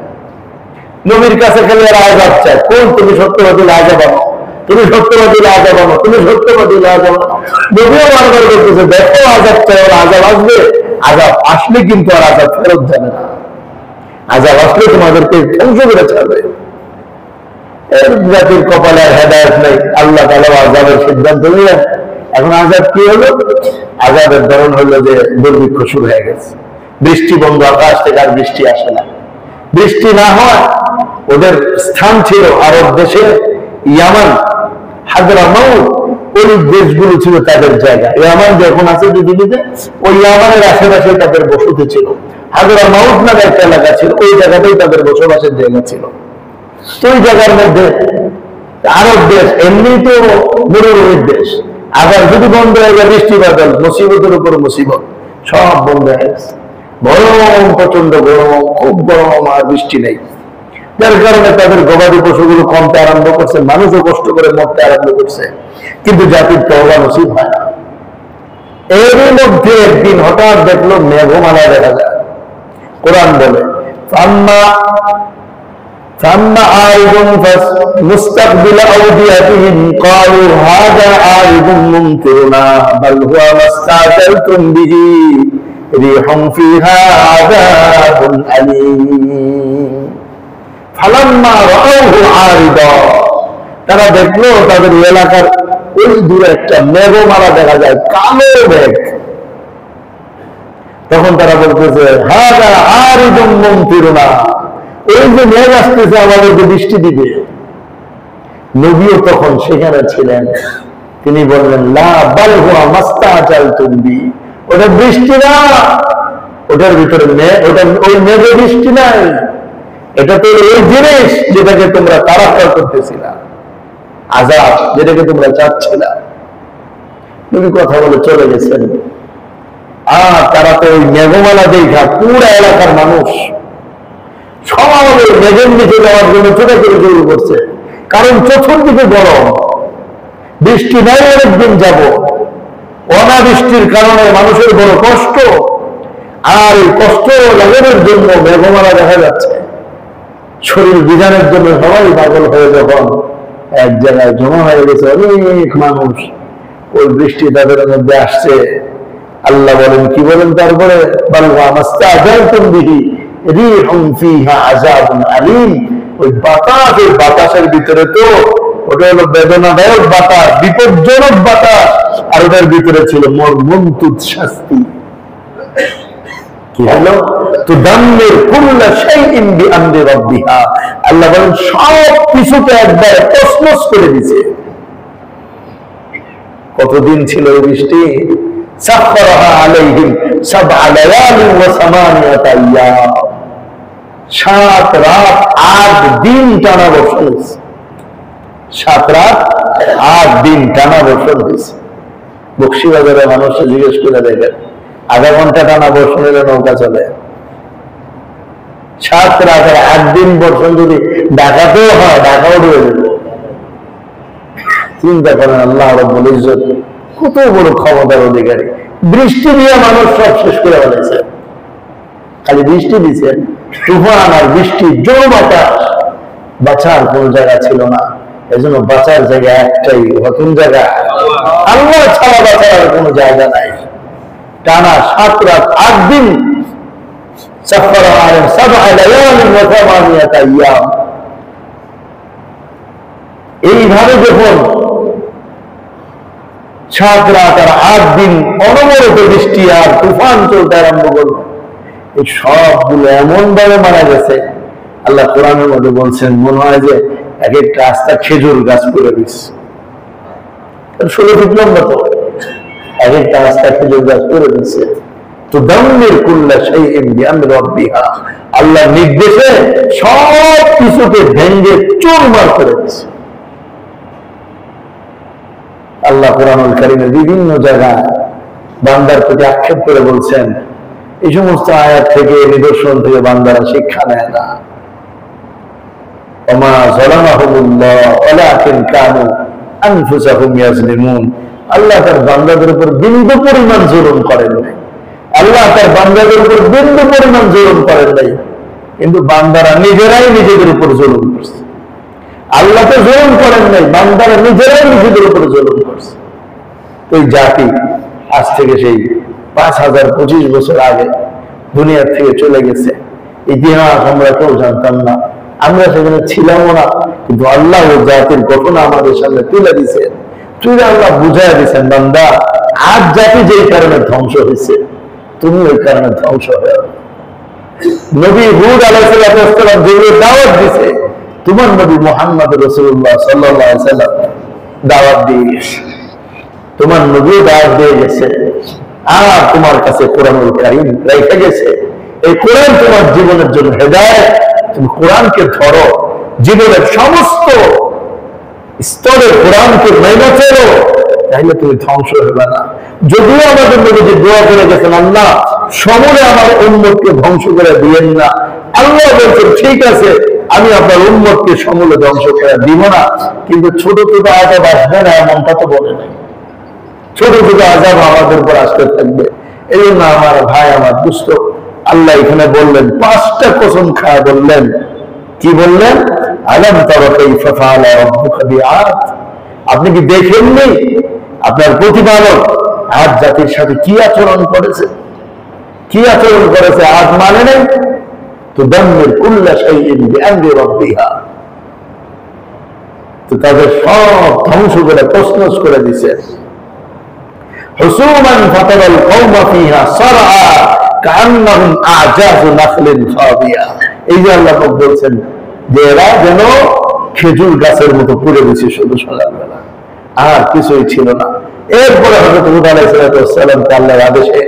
নবীর কাছে খেলে এরা আযাব চায়, কোন তুমি সত্যবাদী আযাব আনো, তুমি সত্যবাদী আযাব আনো, তুমি সত্যবাদী আযাব আনো। নবীও বারবার করতেছে দেখো আযাব চায়, ওরা আযাব আসবে, আযাব আসলে কিন্তু আর আযাব ফেরত যাবে না, আযাব আসলে তোমাদেরকে ধ্বংস করে ছাড়বে। এর জাতির কপালে আর হেদায়েত নেই, আল্লাহ তাআলা আযাবের সিদ্ধান্ত নিলেন। এখন আযাব কি হলো? আযাবের ধরন হলো যে দুর্ভিক্ষ শুরু হয়ে গেছে, বৃষ্টি বন্ধ, আকাশ থেকে আর বৃষ্টি আসে না। বৃষ্টি না হয়, ওদের স্থান ছিল আরব দেশে ইয়ামান, হাদরামাউত, ওই দেশগুলো ছিল তাদের জায়গা। ইয়ামান যখন আছে পৃথিবীতে, ওই ইয়ামানের আশেপাশে তাদের বসতি ছিল। হাদরামাউত নামে একটা এলাকা ছিল, ওই জায়গাতেই তাদের বসবাসের জায়গা ছিল। তো ওই জায়গার মধ্যে আরব দেশ এমনি তো মরুভূমির দেশ, আবার যদি বন্ধ হয়ে যায় বৃষ্টি বাদল, মুসিবতের উপর মুসিবত, সব বন্ধ হয়ে গেছে। গরম, প্রচন্ড গরম, খুব গরম, আর বৃষ্টি নেই। যার কারণে তাদের গবাদি পশুগুলো কমতে আরম্ভ করছে, মানুষও কষ্ট করে মরতে আরম্ভ করছে, কিন্তু জাতির তওবা নসিব হয় না। এর মধ্যে একদিন হঠাৎ দেখলো মেঘমালা দেখা যায়। কোরআন বলে فأما عارض مستقبل أوديتهم قالوا هذا عارض ممطرنا بل هو ما استعجلتم به ريح فيها عذاب أليم فلما رأوه عارضا তারা দেখলো তাদের এলাকার ওই দূরে একটা মেঘমালা দেখা যায়, কালো মেঘ। তখন তারা বলতেছে হাযা আরিদুম মুমতিরুনা, এই যে মেঘ আসতেছে আমাদেরকে বৃষ্টি দিবে। নবীও তখন সেখানে ছিলেন, তিনি বললেন লা বাল হুয়া মাস্তাজালতুম বি, ওটা বৃষ্টি না, ওটার ভিতরে ওই মেঘে বৃষ্টি নাই, এটা তো ওই জিনিস যেটাকে তোমরা তাড়াহুড়া করতেছিলা, আযাব যেটাকে তোমরা চাচ্ছিলা। নবী কথা বলে চলে গেছেন। আর তারা তো ওই মেঘমালা দেখা পুরা এলাকার মানুষ সবাই মেঘের নিচে যাওয়ার জন্য ছোটাছুটি শুরু করছে, কারণ চতুর্দিকে গরম, বৃষ্টি নাই অনেকদিন যাব, অনাবৃষ্টির কারণে মানুষের বড় কষ্ট, আর এই কষ্ট লাঘবের জন্য মেঘমালা দেখা যাচ্ছে। শরীর বিধানের জন্য সবাই পাগল হয়ে যখন এক জায়গায় জমা হয়ে গেছে অনেক মানুষ, ওই বৃষ্টি তাদের মধ্যে আসছে। আল্লাহ বলেন, কি বলেন তারপরে? ওই বাতাসের ভিতরে তো ওটা হলো বেদনাদায়ক বাতাস, বিপজ্জনক বাতাস, আর ওটার ভিতরে ছিল মর্মন্তুদ শাস্তি। কি হলো? তুদাম্মির কুল্লা শাইইন বিআমরি রাব্বিহা, আল্লাহ বলেন সব কিছুকে একবার তছনছ করে দিয়েছে। কতদিন ছিল এই বৃষ্টি? সাখখারাহা আলাইহিম সাবআ লায়ালিন ওয়া সামানিয়াতা আইয়াম, 7 রাত 8 দিন টানা বর্ষণ হয়েছে। 7 রাত 8 দিন টানা বর্ষণ হয়েছে। বক্সিবাজারে মানুষকে জিজ্ঞেস করে দেখেন, আধা ঘন্টা টানা বর্ষণ হলে নৌকা চলে। 7 রাত 8 দিন বর্ষণ যদি ঢাকাতেও হয়, ঢাকাও ডুবে যাবে। চিন্তা করেন, আল্লাহ রাব্বুল ইজ্জত কত বড় ক্ষমতার অধিকারী। বৃষ্টি দিয়ে মানুষ সব শেষ করে ফেলেছে। খালি বৃষ্টি দিচ্ছেন, তুফান আর বৃষ্টি, জোর বাতাস, বাঁচার কোন জায়গা ছিল না। এজন্য বাঁচার জায়গা একটাই, কোন জায়গা? আল্লাহ ছাড়া বাঁচার আর কোনো জায়গা নাই। টানা 7 রাত 8 দিন, এইভাবে যখন 7 রাত আর 8 দিন অনবরত বৃষ্টি আর তুফান চলতে আরম্ভ করলো। এই সবগুলো এমন ভাবে মারা গেছে, আল্লাহ কোরআনের মধ্যে বলছেন মনে হয় যে এক একটা রাস্তা খেজুর গাছ করে দিচ্ছে। 16 ফিট লম্বা, তো এক একটা রাস্তা খেজুর গাছ করে দিচ্ছে। তো দাম্মির কুল্লা শাইইন বিআমরি রাব্বিহা, আল্লাহর নির্দেশে সব কিছুকে ভেঙে চুরমার করে দিচ্ছে। আল্লাহ কুরআনুল কারীমের বিভিন্ন জায়গায় বান্দার প্রতি আক্ষেপ করে বলছেন, এই সমস্ত আয়াত থেকে, নিদর্শন থেকে বান্দারা শিক্ষা নেয় না। ওমা যালামাহুমুল্লাহ ওয়ালাকিন কানু আনফুসাহুম ইয়াজলিমুন, আল্লাহ তার বান্দাদের উপর বিন্দু পরিমাণ জুলুম করেন নাই। আল্লাহ তার বান্দাদের উপর বিন্দু পরিমাণ জুলুম করেন নাই, কিন্তু বান্দারা নিজেরাই নিজেদের উপর জুলুম করছে। আল্লাহ তো জুলুম করেন নাই, বান্দারা নিজেরাই নিজেদের উপর জুলুম করছে। ওই জাতি আজ থেকে সেই 5025 বছর আগে দুনিয়ার থেকে চলে গেছে। ইতিহাস আমরা কেউ জানতাম না, আমরা সেখানে ছিলামও না, কিন্তু আল্লাহ ওই জাতির ঘটনা আমাদের সামনে তুলে দিয়েছেন। তুলে আল্লাহ বুঝাই দিয়েছেন, বান্দা আজ জাতি যেই কারণে ধ্বংস হয়েছে, তুমি ওই কারণে ধ্বংস হয়ে। নবী হুদ আলাইহিস সালাম যেগুলো দাওয়াত দিছে, তোমার নবী মুহাম্মদ রাসূলুল্লাহ সাল্লাল্লাহু আলাইহি ওয়াসাল্লাম দাওয়াত দিয়ে গেছে, তোমার নবী দাওয়াত দিয়ে গেছে। আর তোমার কাছে কোরআনুল কারীম রেখে গেছে। এই কোরআন তোমার জীবনের জন্য হেদায়েত। তুমি কোরআনকে ধরো, জীবনের সমস্ত স্তরে কোরআনকে মেনে চলো, তাহলে তুমি ধ্বংস হবে না। যদিও আমাদের নবীজি দোয়া করে গেছেন, আল্লাহ সমূলে আমার উম্মতকে ধ্বংস করে দিয়েন না। আল্লাহ বলছেন ঠিক আছে, আমি আপনার উম্মতকে সমূলে ধ্বংস করে দিব না, কিন্তু ছোট ছোট আযাব আসবে না এমনটা তো বলে নাই। ছোট ছোট আযাব আমাদের উপর আসতে থাকবে। এই জন্য আমার ভাই, আমার দুস্থ, আল্লাহ এখানে বললেন, 5টা কসম খায় বললেন। কি বললেন? আলাম তারা কাইফা ফাআলা রাব্বুকা বিআদ, আপনি কি দেখেননি আপনার প্রতিপালক আদ জাতির সাথে কি আচরণ করেছে? কি আচরণ করেছে? আদ মানে নাই তো দাম্মির কুল্লা শাইইন বিআমরি রাব্বিহা, তো তাদের সব ধ্বংস করে তছনছ করে দিয়েছে। হুসুমান ফাতারাল কওমা ফিহা সারআ কাআন্নাহুম আ'জাযু নাখলিন খাবিয়া। এই যে আল্লাহ বলছেন যে এরা যেন খেজুর গাছের মতো পড়ে গেছে শুধু সকালবেলা, আর কিছুই ছিল না। এরপরে হযরত হুদ আলাইহিস সালাম আল্লাহর আদেশে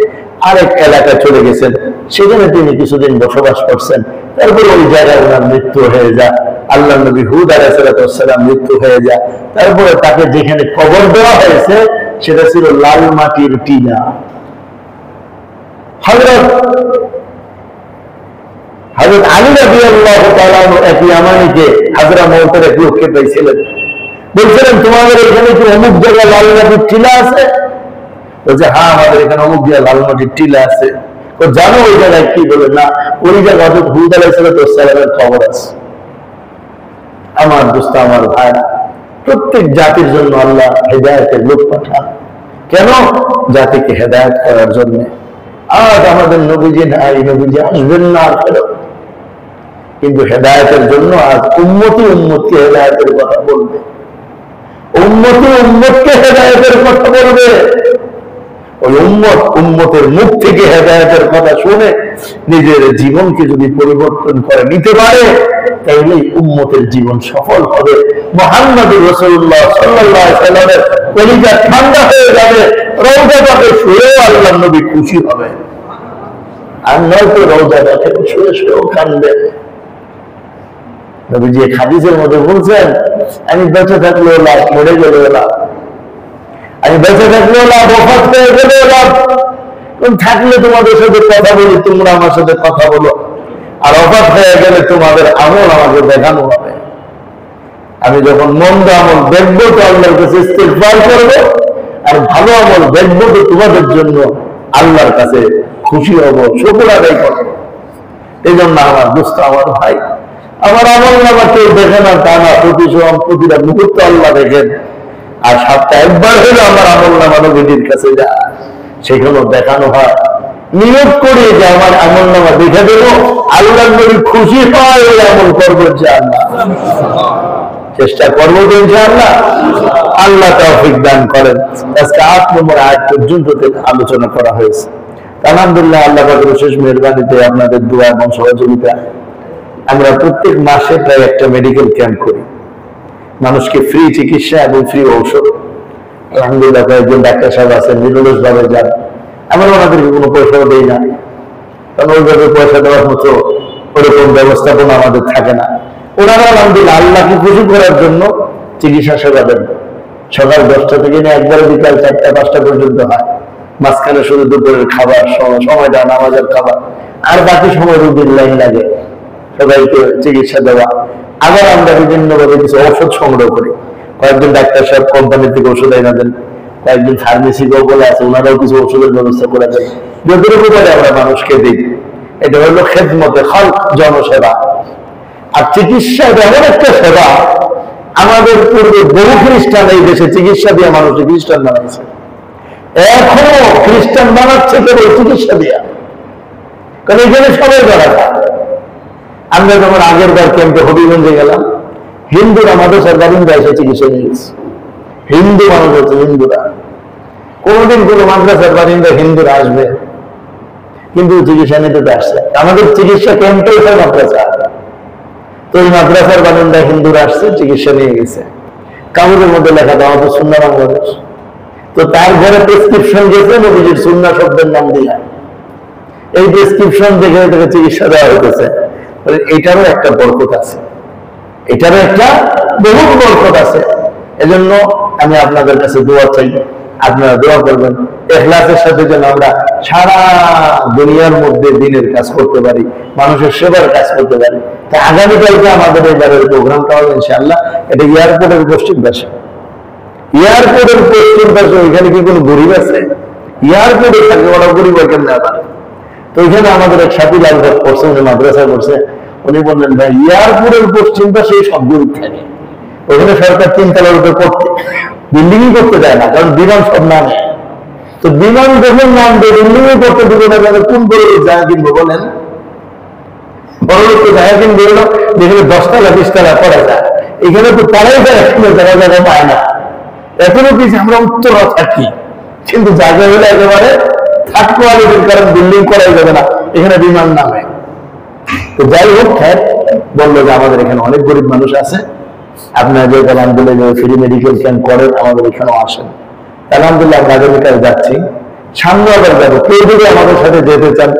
আরেক এলাকায় চলে গেছেন, সেখানে তিনি কিছুদিন বসবাস করছেন। তারপরে ওই জায়গায় ওনার মৃত্যু হয়ে যায়। আল্লাহ নবী হুদ আলাইহিস সালাম মৃত্যু হয়ে যায়। তারপরে তাকে যেখানে কবর দেওয়া হয়েছে সেটা ছিল লাল মাটির টিলা। হযরত আলী রাদিয়াল্লাহু তাআলা এক ইয়ামানিকে হাজরা মওতের এক লোককে পেয়েছিলেন, বলছিলেন তোমাদের এখানে কি অমুক জায়গায় লাল মাটির টিলা আছে? বলছে হ্যাঁ, আমাদের এখানে অমুক জায়গায় লাল মাটির টিলা আছে। ও জানো ওই জায়গায় কি? বলে না, ওই জায়গায় হযরত হুদ আলাইহিস সালামের কবর আছে। আমার দোস্ত, আমার ভাই, প্রত্যেক জাতির জন্য আল্লাহ হেদায়েতের লোক পাঠান। কেন? জাতিকে হেদায়েত করার জন্য। আজ আমাদের নবীজি নাই, নবীজি আসবেন না আর ফেরত, কিন্তু হেদায়েতের জন্য আজ উম্মতি উম্মতকে হেদায়েতের কথা বলবে, উম্মতি উম্মতকে হেদায়েতের কথা বলবে। ওই উম্মত উম্মতের মুখ থেকে হেদায়েতের কথা শুনে নিজের জীবনকে যদি পরিবর্তন করে নিতে পারে, তাহলে উম্মতের জীবন সফল হবে। মুহাম্মদুর রাসূলুল্লাহ সাল্লাল্লাহু আলাইহি ওয়াসাল্লামের কলিজা ঠান্ডা হয়ে যাবে, রওজা পাকে শুয়েও আল্লাহর নবী খুশি হবে। আর নয়তো রওজা পাকে শুয়ে শুয়েও কাঁদবে। নবীজি হাদিসের মধ্যে বলছেন, আমি বেঁচে থাকলেও লাভ, মরে গেলেও লাভ। আমি বেঁচে থাকলেও লাভ, ওফাত হয়ে গেলেও লাভ। থাকলে তোমাদের সাথে কথা বলি, তোমরা আমার সাথে কথা বলো, আর ওফাত হয়ে গেলে তোমাদের আমল আমাকে দেখানো হবে। আমি যখন মন্দ আমল দেখবো তো আল্লাহর কাছে ইস্তিগফার করবো, আর ভালো আমল দেখবো তো তোমাদের জন্য আল্লাহর কাছে খুশি হব, শুকর আদায় করবো। এই জন্য আমার দোস্ত, আমার ভাই, আমার আমল নামা কেউ দেখে না তা না, প্রতিটা মুহূর্ত আল্লাহ দেখেন। আর সপ্তাহে একবার হলে আমার আমল নামা নবীর কাছে যায়, সেখানেও দেখানো হয়। নিয়োগ করি যে আমার আমল নামা দেখে দেবো, আল্লাহ নবী খুশি হয় ওই আমল করবো যে আল্লাহ। চেষ্টা করবো তো ইনশাআল্লাহ। আল্লাহ তৌফিক দান করেন। আজকে 8 নম্বর আয়াত পর্যন্ত আলোচনা করা হয়েছে। আলহামদুলিল্লাহ, আল্লাহ পাকের বিশেষ মেহেরবানিতে আপনাদের দোয়া এবং সহযোগিতা আমরা প্রত্যেক মাসে প্রায় একটা মেডিকেল ক্যাম্প করি, মানুষকে ফ্রি চিকিৎসা এবং ফ্রি ঔষধ। আলহামদুলিল্লাহ, কয়েকজন ডাক্তার সাহেব আছেন নিরলস ভাবে যান, আমরা ওনাদেরকে কোনো পয়সাও দেই না, কারণ ওইভাবে পয়সা দেওয়ার মতো ওরকম ব্যবস্থাপনা আমাদের থাকে না। ওনারা আলহামদুলিল্লাহ আল্লাহকে খুশি করার জন্য চিকিৎসা সেবা দেন। সকাল 10টা থেকে নিয়ে একবারে বিকাল 4টা-5টা পর্যন্ত হয়। মাঝখানে শুধু দুপুরের খাবার, সময়টা নামাজের খাবার, আর বাকি সময় রোগীর লাইন লাগে সবাইকে চিকিৎসা দেওয়া। আবার আমরা বিভিন্ন ভাবে কিছু ওষুধ সংগ্রহ করি। কয়েকজন ডাক্তার সাহেব কোম্পানি থেকে ওষুধ এনে দেন, কয়েকজন ফার্মেসি বলে আছে, ওনারাও কিছু ওষুধের ব্যবস্থা করে দেন। যতটুকু করে আমরা মানুষকে দিই। এটা হলো খেদমতে খালক, জনসেবা। আর চিকিৎসা এমন একটা সেবা, আমাদের পূর্বে বহু খ্রিস্টান এই দেশে চিকিৎসা দিয়ে মানুষকে খ্রিস্টান বানাইছে, এখনো খ্রিস্টান বানাচ্ছে কেবল চিকিৎসা দিয়া। কারণ এখানে সবাই করা যায়। আমরা যখন আগের বার ক্যাম্পে হবিগঞ্জে গেলাম, হিন্দুরা মাদ্রাসার বারিন্দা এসে চিকিৎসা নিয়েছে। হিন্দু মানুষ হচ্ছে, হিন্দুরা। কোনদিন কোন মাদ্রাসার বারিন্দা হিন্দুরা আসবে, কিন্তু চিকিৎসা নিতে তো আসছে। আমাদের চিকিৎসা ক্যাম্পে মাদ্রাসা, তো এই মাদ্রাসার বারিন্দা হিন্দুরা আসছে, চিকিৎসা নিয়ে গেছে। কাগজের মধ্যে লেখা দেওয়া তো সুন্নাহ বাংলাদেশ, তো তার ঘরে প্রেসক্রিপশন গেছে নবীজির সুন্নাহ শব্দের নাম দিয়া। এই প্রেসক্রিপশন দেখে তাকে চিকিৎসা দেওয়া হইতেছে। এটারও একটা বরকত আছে, এটারও একটা বহুত বরকত আছে। এজন্য আমি আপনাদের কাছে দোয়া চাই, আপনারা দোয়া করবেন ইখলাসের সাথে, যেন আমরা সারা দুনিয়ার মধ্যে দিনের কাজ করতে পারি, মানুষের সেবার কাজ করতে পারি। তাই আগামীকালকে আমাদের এবারের প্রোগ্রামটা হবে ইনশাআল্লাহ। এটা এয়ারপোর্টের পশ্চিম পাশে, এয়ারপোর্টের পশ্চিম পাশে। ওইখানে কি কোনো গরিব আছে? এয়ারপোর্টে থাকে, ওরা গরিব কেমন পারে? তো ওইখানে আমাদের এক সাথী লাল পড়ছে, উনি মাদ্রাসা করছে। উনি বললেন, ভাই এয়ারপোর্টের পশ্চিম পাশে সব গরিব থাকে, ওখানে সরকার 3 তলার উপরে করতে বিল্ডিংই করতে দেয় না, কারণ বিমান সব নামে। তো বিমান যখন নামবে বিল্ডিংই করতে দেবে না, কোন বড় জায়গা কিনবো বলেন? বড় লোক জায়গা কিনবে হলো যেখানে 10 তলা 20 তলা করা যায়। এখানে তো তারাই জায়গা পায় না। এখনো কিছু আমরা উত্তরা থাকি, কিন্তু জায়গা হলে একেবারে থার্ড কোয়ালিটির, কারণ বিল্ডিং করাই যাবে না, এখানে বিমান নামে। তো যাই হোক, বললো যে আমাদের এখানে অনেক গরিব মানুষ আছে, আপনারা যে আলহামদুলিল্লাহ ফ্রি মেডিকেল ক্যাম্প করেন, আমাদের এখানেও আসেন। আলহামদুলিল্লাহ আমরা আগামীকাল যাচ্ছি, সামনে আবার যাবো। কেউ যদি আমাদের সাথে যেতে চান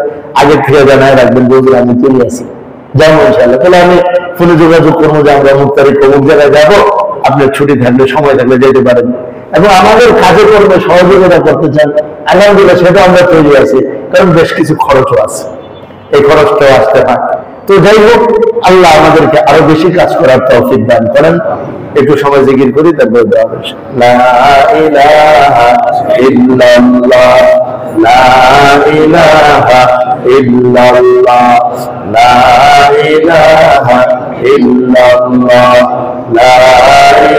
আগের থেকে জানায় রাখবেন, বলবেন আমি চলে আসি, যাবো ইনশাআল্লাহ। তাহলে আমি ফোনে যোগাযোগ করবো যে আমরা অমুক তারিখ অমুক জায়গায় যাবো, আপনার ছুটি থাকলে সময় থাকলে যেতে পারেন। এবং আমাদের কাজে কর্মে সহযোগিতা করতে চান, আলহামদুলিল্লাহ সেটা আমরা তৈরি আছি, কারণ বেশ কিছু খরচও আছে, এই খরচটাও আসতে হয়। তো যাই হোক, আল্লাহ আমাদেরকে আরো বেশি কাজ করার তৌফিক দান করেন। একটু সময় জিকির করি, তারপরে দেওয়া হবে। লা ইলাহা ইল্লাল্লাহ, লা ইলাহা ইল্লাল্লাহ, লা ইলাহা ইল্লাল্লাহ, লা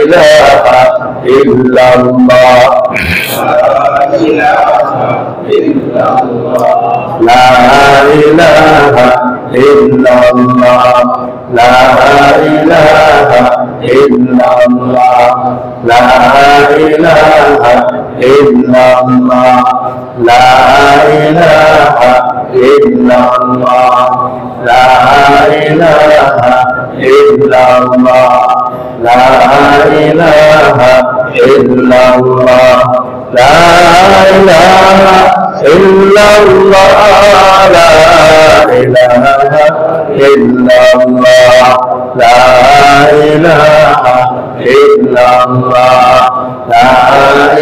ইলাহা ইল্লাল্লাহ, লা ইলাহা ইল্লাল্লাহ, লা ইলাহা ইল্লাল্লাহ, লা ইলাহা ইল্লাল্লাহ, লা ইলাহা ইল্লাল্লাহ, লা ইলাহা ইল্লাল্লাহ, লা ইলাহা ইল্লাল্লাহ, লা ইলাহা ইল্লাল্লাহ, লা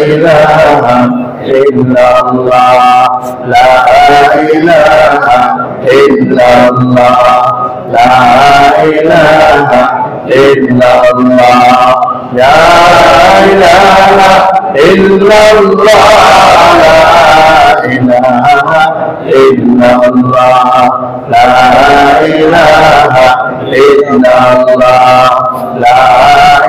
ইলাহা ইল্লাল্লাহ, লা ইলাহা ইল্লাল্লাহ, লা ইলাহা ইল্লাল্লাহ, লা ইলাহা ইল্লাল্লাহ, লা ইলাহা ইল্লাল্লাহ, লা ইলাহা ইল্লাল্লাহ, লা ইলাহা ইল্লাল্লাহ, লা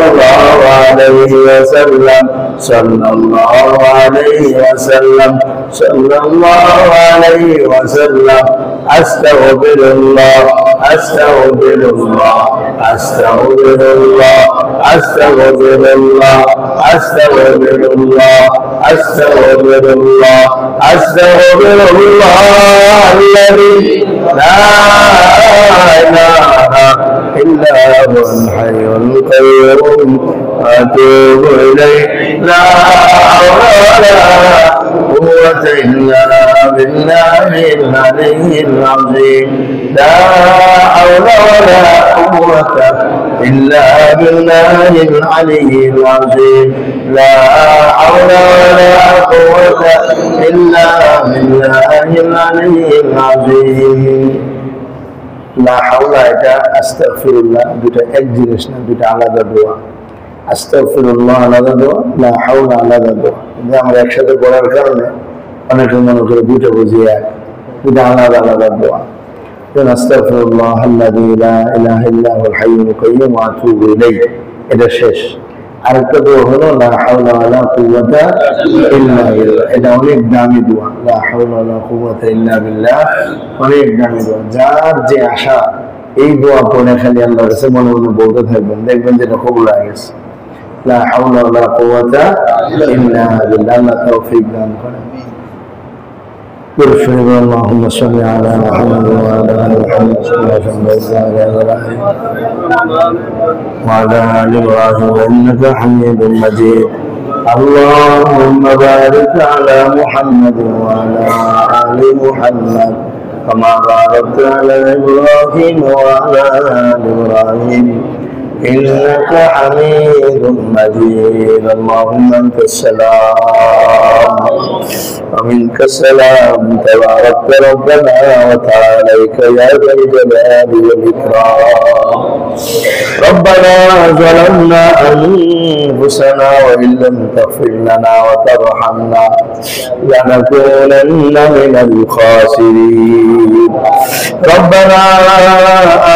الله عليه وسلم صلى الله عليه وسلم صلى الله عليه وسلم أستغفر الله أستغفر الله أستغفر الله أستغفر الله أستغفر الله أستغفر الله أستغفر الله الذي لا إله إلا هو الحي القيوم أتوب إليه لا حول ولا قوة إلا بالله العلي العظيم لا حول ولا قوة إلا بالله العلي العظيم لا حول ولا قوة إلا بالله العلي العظيم لا حول এটা আস্তাগফিরুল্লাহ দুটো এক জিনিস না দুটো আলাদা দোয়া আস্তাগফিরুল্লাহ আলাদা দোয়া লা হাওলা আলাদা দোয়া কিন্তু আমরা একসাথে পড়ার কারণে অনেকের মনে করে দুটো বুঝি এক দুটো আলাদা আলাদা দোয়া আস্তাগফিরুল্লাহ আল্লাযী লা ইলাহা ইল্লা হুয়াল হাইয়ুল কাইয়্যুম ওয়া আতুবু ইলাইহি এটা শেষ আরেকটা দোয়া হলো লা হাওলা ওয়ালা কুওয়াতা ইল্লা বিল্লাহ এটা অনেক দামি দোয়া লা হাওলা ওয়ালা কুওয়াতা ইল্লা বিল্লাহ অনেক দামি দোয়া যার যে আশা এই দোয়া পড়ে খালি আল্লাহর কাছে মনে মনে বলতে থাকবেন দেখবেন যেটা কবুল হয়ে গেছে লা হাওলা ওয়ালা কুওয়াতা ইল্লা বিল্লাহ আল্লাহ তৌফিক দান করেন اللهم صل على محمد وعلى ال محمد كما صليت على ابراهيم وعلى ال ابراهيم انك حميد مجيد اللهم بارك على محمد وعلى ال محمد كما باركت على ابراهيم وعلى ال ابراهيم إنك حميد مجيد اللهم أنت السلام ومنك السلام تبارك ربنا وتعاليك يا ذا الجلال والإكرام ربنا ظلمنا أنفسنا وإن لم تغفر لنا وترحمنا لنكونن من الخاسرين ربنا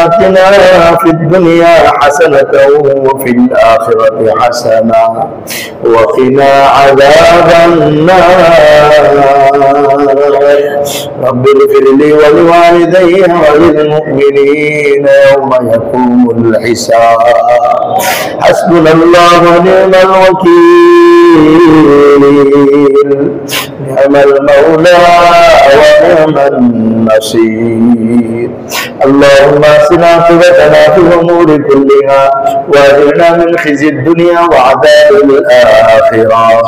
آتنا في الدنيا حسنة وفي الآخرة حسنة وقنا عذاب النار رب اغفر لي ولوالدي وللمؤمنين يوم يقوم الحساب حسبنا الله ونعم الوكيل نعم المولى ونعم النصير اللهم اصلح عاقبتنا في الامور كلها واجرنا من خزي الدنيا وعذاب الاخره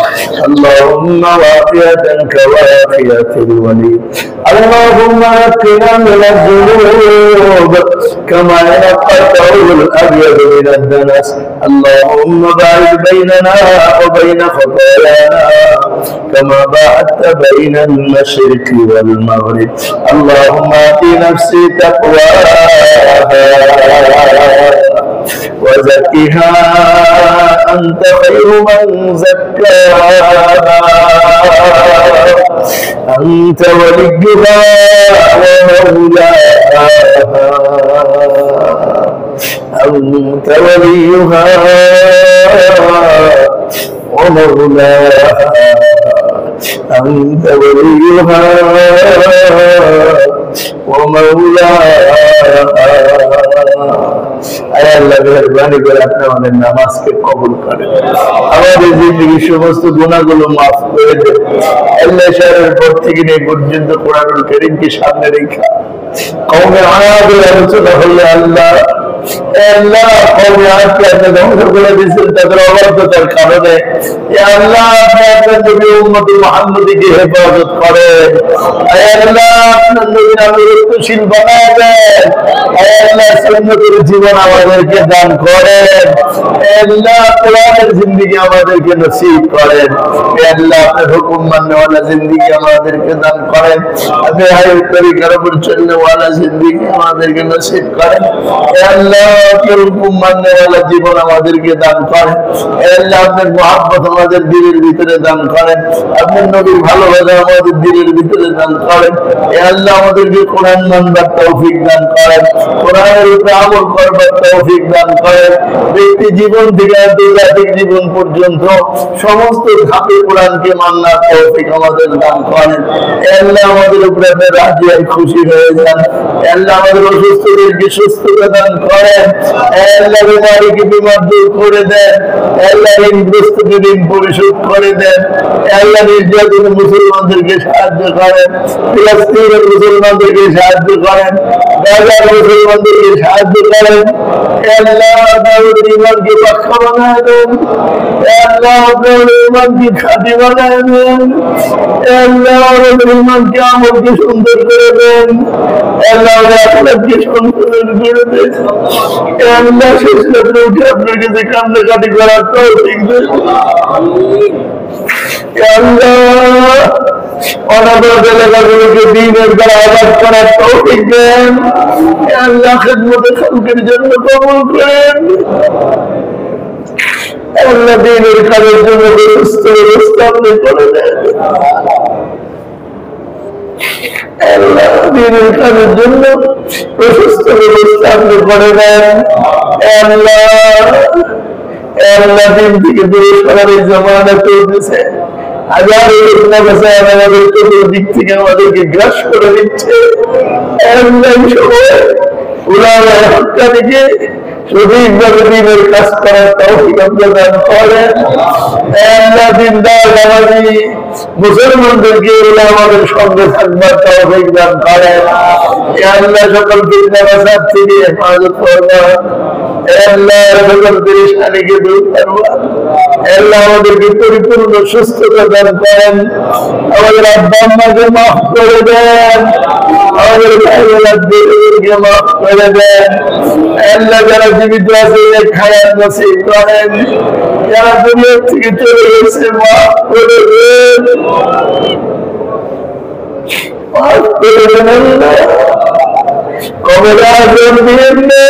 اللهم وافيه كوافيه الوليد اللهم نقنا من الذنوب كما ينقى الثوب الابيض من الدنس اللهم باعد بيننا وبين خطايانا كما باعدت بين المشرق والمغرب اللهم ات نفسي تقواها وزكها أنت خير من زكاها أنت وليها ومولاها أنت وليها ومولاها أنت وليها ومولاها আয় আল্লাহ মেহেরবানি করে আপনি আমাদের নামাজকে কবুল করেন আমাদের জিন্দেগীর সমস্ত গুনাহগুলো মাফ করে দেন আল্লাহ শহরের পর থেকে নিয়ে পর্যন্ত কোরআনুল কারীমকে সামনে রেখে কওমে আদের আলোচনা হলো আল্লাহ আল্লাহ কওমে আদকে আপনি ধ্বংস করে দিয়েছেন তাদের অবাধ্যতার কারণে আল্লাহ আপনি আপনার নবী উম্মত মুহাম্মদীকে হেফাজত করেন আল্লাহ আপনার নবীর আনুগত্যশীল বানায় দেন আল্লাহ সুন্নতের জীবন আমাদেরকে দান করেন আল্লাহ কোরআনের জিন্দেগি আমাদেরকে নসিব করেন আল্লাহ আপনার হুকুম মাননেওয়ালা জিন্দেগি আমাদেরকে দান করেন আপনি হায়াত তরিকার উপর চলনেওয়ালা জিন্দেগি আমাদেরকে নসিব করেন আল্লাহ এরকম মাননেওয়ালা জীবন আমাদেরকে দান করেন। আল্লাহ আপনার মহব্বত আমাদের দিলের ভিতরে দান করেন, আপনার নবীর ভালোবাসা আমাদের দিলের ভিতরে দান করেন। আল্লাহ আমাদেরকে কোরআন মানবার তৌফিক দান করেন, কোরআনের উপরে আমল করবার তৌফিক দান করেন। ব্যক্তি জীবন থেকে আন্তর্জাতিক জীবন পর্যন্ত সমস্ত ধাপে কোরআনকে মানার তৌফিক আমাদের দান করেন। আল্লাহ আমাদের উপরে আপনি রাজি আর খুশি হয়ে যান। আল্লাহ আমাদের অসুস্থদেরকে সুস্থতা দান করেন। আল্লাহ বিমারীকে বিমার দূর করে দেন। আল্লাহ ঋণগ্রস্তকে ঋণ পরিশোধ করে দেন। আল্লাহ নির্যাতিত মুসলমানদেরকে সাহায্য করেন, ফিলিস্তিনের মুসলমানদেরকে সাহায্য করেন, গাজার মুসলমানদেরকে সাহায্য করেন। আল্লাহ আমাদের ঈমানকে পাক্কা বানায় দেন। আল্লাহ আমাদের ঈমানকে খাঁটি বানায় দেন। আল্লাহ আমাদের ঈমানকে আমলকে সুন্দর করে দেন। আল্লাহ আমাদের আখলাককে সুন্দর করে দেন। আল্লাহ শেষ রাতে উঠে আপনার কাছে কান্নাকাটি করার তৌফিক দেন। আল্লাহ অনাদর এলাকাগুলোকে দ্বীনের দ্বারা আবাদ করার তৌফিক দেন। আল্লাহ খিদমতে খালকের জন্য কবুল করেন। আল্লাহ দ্বীনের কাজের জন্য সুস্থ ব্যবস্থা আপনি করে দেন। আল্লাহ দ্বীনের কাজের জন্য সুস্থ ব্যবস্থা আপনি করে দেন। আল্লাহ দিন থেকে দূরে সরার এই জমানা চলতেছে, হাজার আমাদের চতুর্দিক থেকে আমাদেরকে গ্রাস করে দিচ্ছে। সঠিকভাবে দিনের কাজ করার তৌফিক আপনি দান করেন। মুসলমানদেরকে আমাদের সঙ্গে থাকবার তৌফিক দান করেন। আল্লাহ সকল ফিতনা থেকে হেফাজত করবেন। আমাদেরকে পরিপূর্ণ সুস্থতা দান করেন। আমাদের আব্বা আম্মাকে মাফ করে দেন, আমাদের ভাই বোনদেরকে মাফ করে দেন। আল্লাহ যারা জীবিত আছে খায়াত নসিব করেন, যারা দুনিয়া থেকে চলে গেছে মাফ করে দেন, মাফ করে দেন। কবরে আযাব দিয়েন না,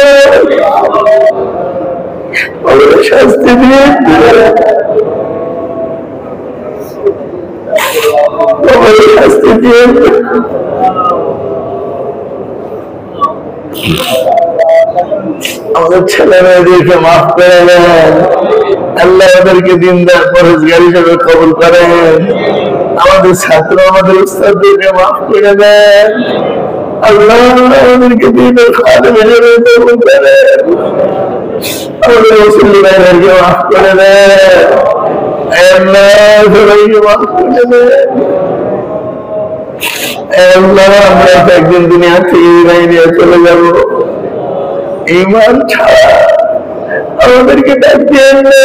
কবরে শাস্তি দিয়েন না, কবরে শাস্তি দিয়েন না। আমাদের ছেলে মেয়েদেরকে মাফ করে দেন। আল্লাহ ওদেরকে দিনদার পরহেজগার হিসেবে কবুল করেন। আমাদের ছাত্র আমাদের উস্তাদদেরকে মাফ করে দেন। আল্লাহ আমাদেরকে দিনের খাদেম হিসেবে কবুল করেন। আমাদের মুসলিম ভাইদেরকে মাফ করে দেন। আল্লাহ সবাইকে মাফ করে দেন। আল্লাহ আমরা একদিন দুনিয়া থেকে বিদায় নিয়ে চলে যাব, ঈমান ছাড়া আমাদেরকে ডাক দিয়েন না।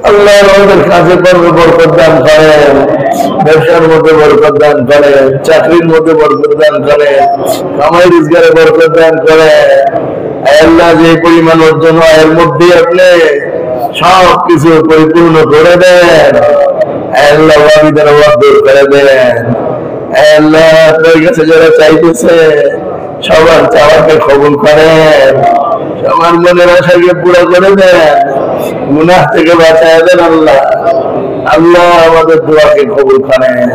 আল্লাহ আমাদের কাজে কর্মে বরকত দান করেন, ব্যবসার মধ্যে বরকত দান করেন, চাকরির মধ্যে বরকত দান করেন, কামাই রোজগারে বরকত দান করেন। আল্লাহ যে পরিমাণ অর্জন হয় এর মধ্যে আপনি সব কিছু পরিপূর্ণ করে দেন। আল্লাহ ওয়াবিদের অভাব দূর করে দেন। আল্লাহ আপনার কাছে যারা চাইতেছে সবার চাওয়াকে কবুল করেন, সবার মনের আশাকে পুরো করে দেন, গুনাহ থেকে বাঁচায় দেন। আল্লাহ আল্লাহ আমাদের দোয়াকে কবুল করেন।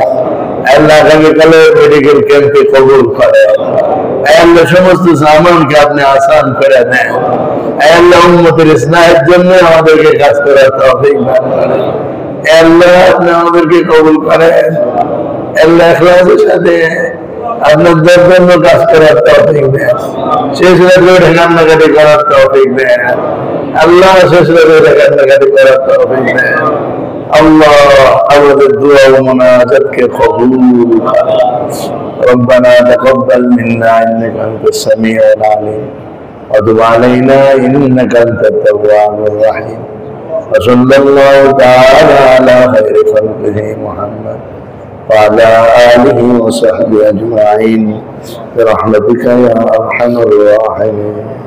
আল্লাহ আগামীকালে মেডিকেল ক্যাম্পে কবুল করেন। আল্লাহ সমস্ত সামানকে আপনি আসান করে দেন। আল্লাহ উম্মতের ইসলাহের জন্য আমাদেরকে কাজ করার তৌফিক দান করেন। আল্লাহ আপনি আমাদেরকে কবুল করেন। আল্লাহ ইখলাসের সাথে আপনার জন্য কাজ করার তৌফিক দেন। শেষ রাতে কান্নাকাটি করার তৌফিক দেন। আল্লাহ শেষ রাতে কান্নাকাটি করার তৌফিক দেন। আল্লাহ আমাদের দুআ ও মুনাজাতকে কবুল করেন। ربنا تقبل منا إنك أنت السميع العليم وتب علينا إنك أنت التواب الرحيم وصلى الله تعالى على خير خلقه محمد وعلى آله وصحبه أجمعين برحمتك يا أرحم الراحمين.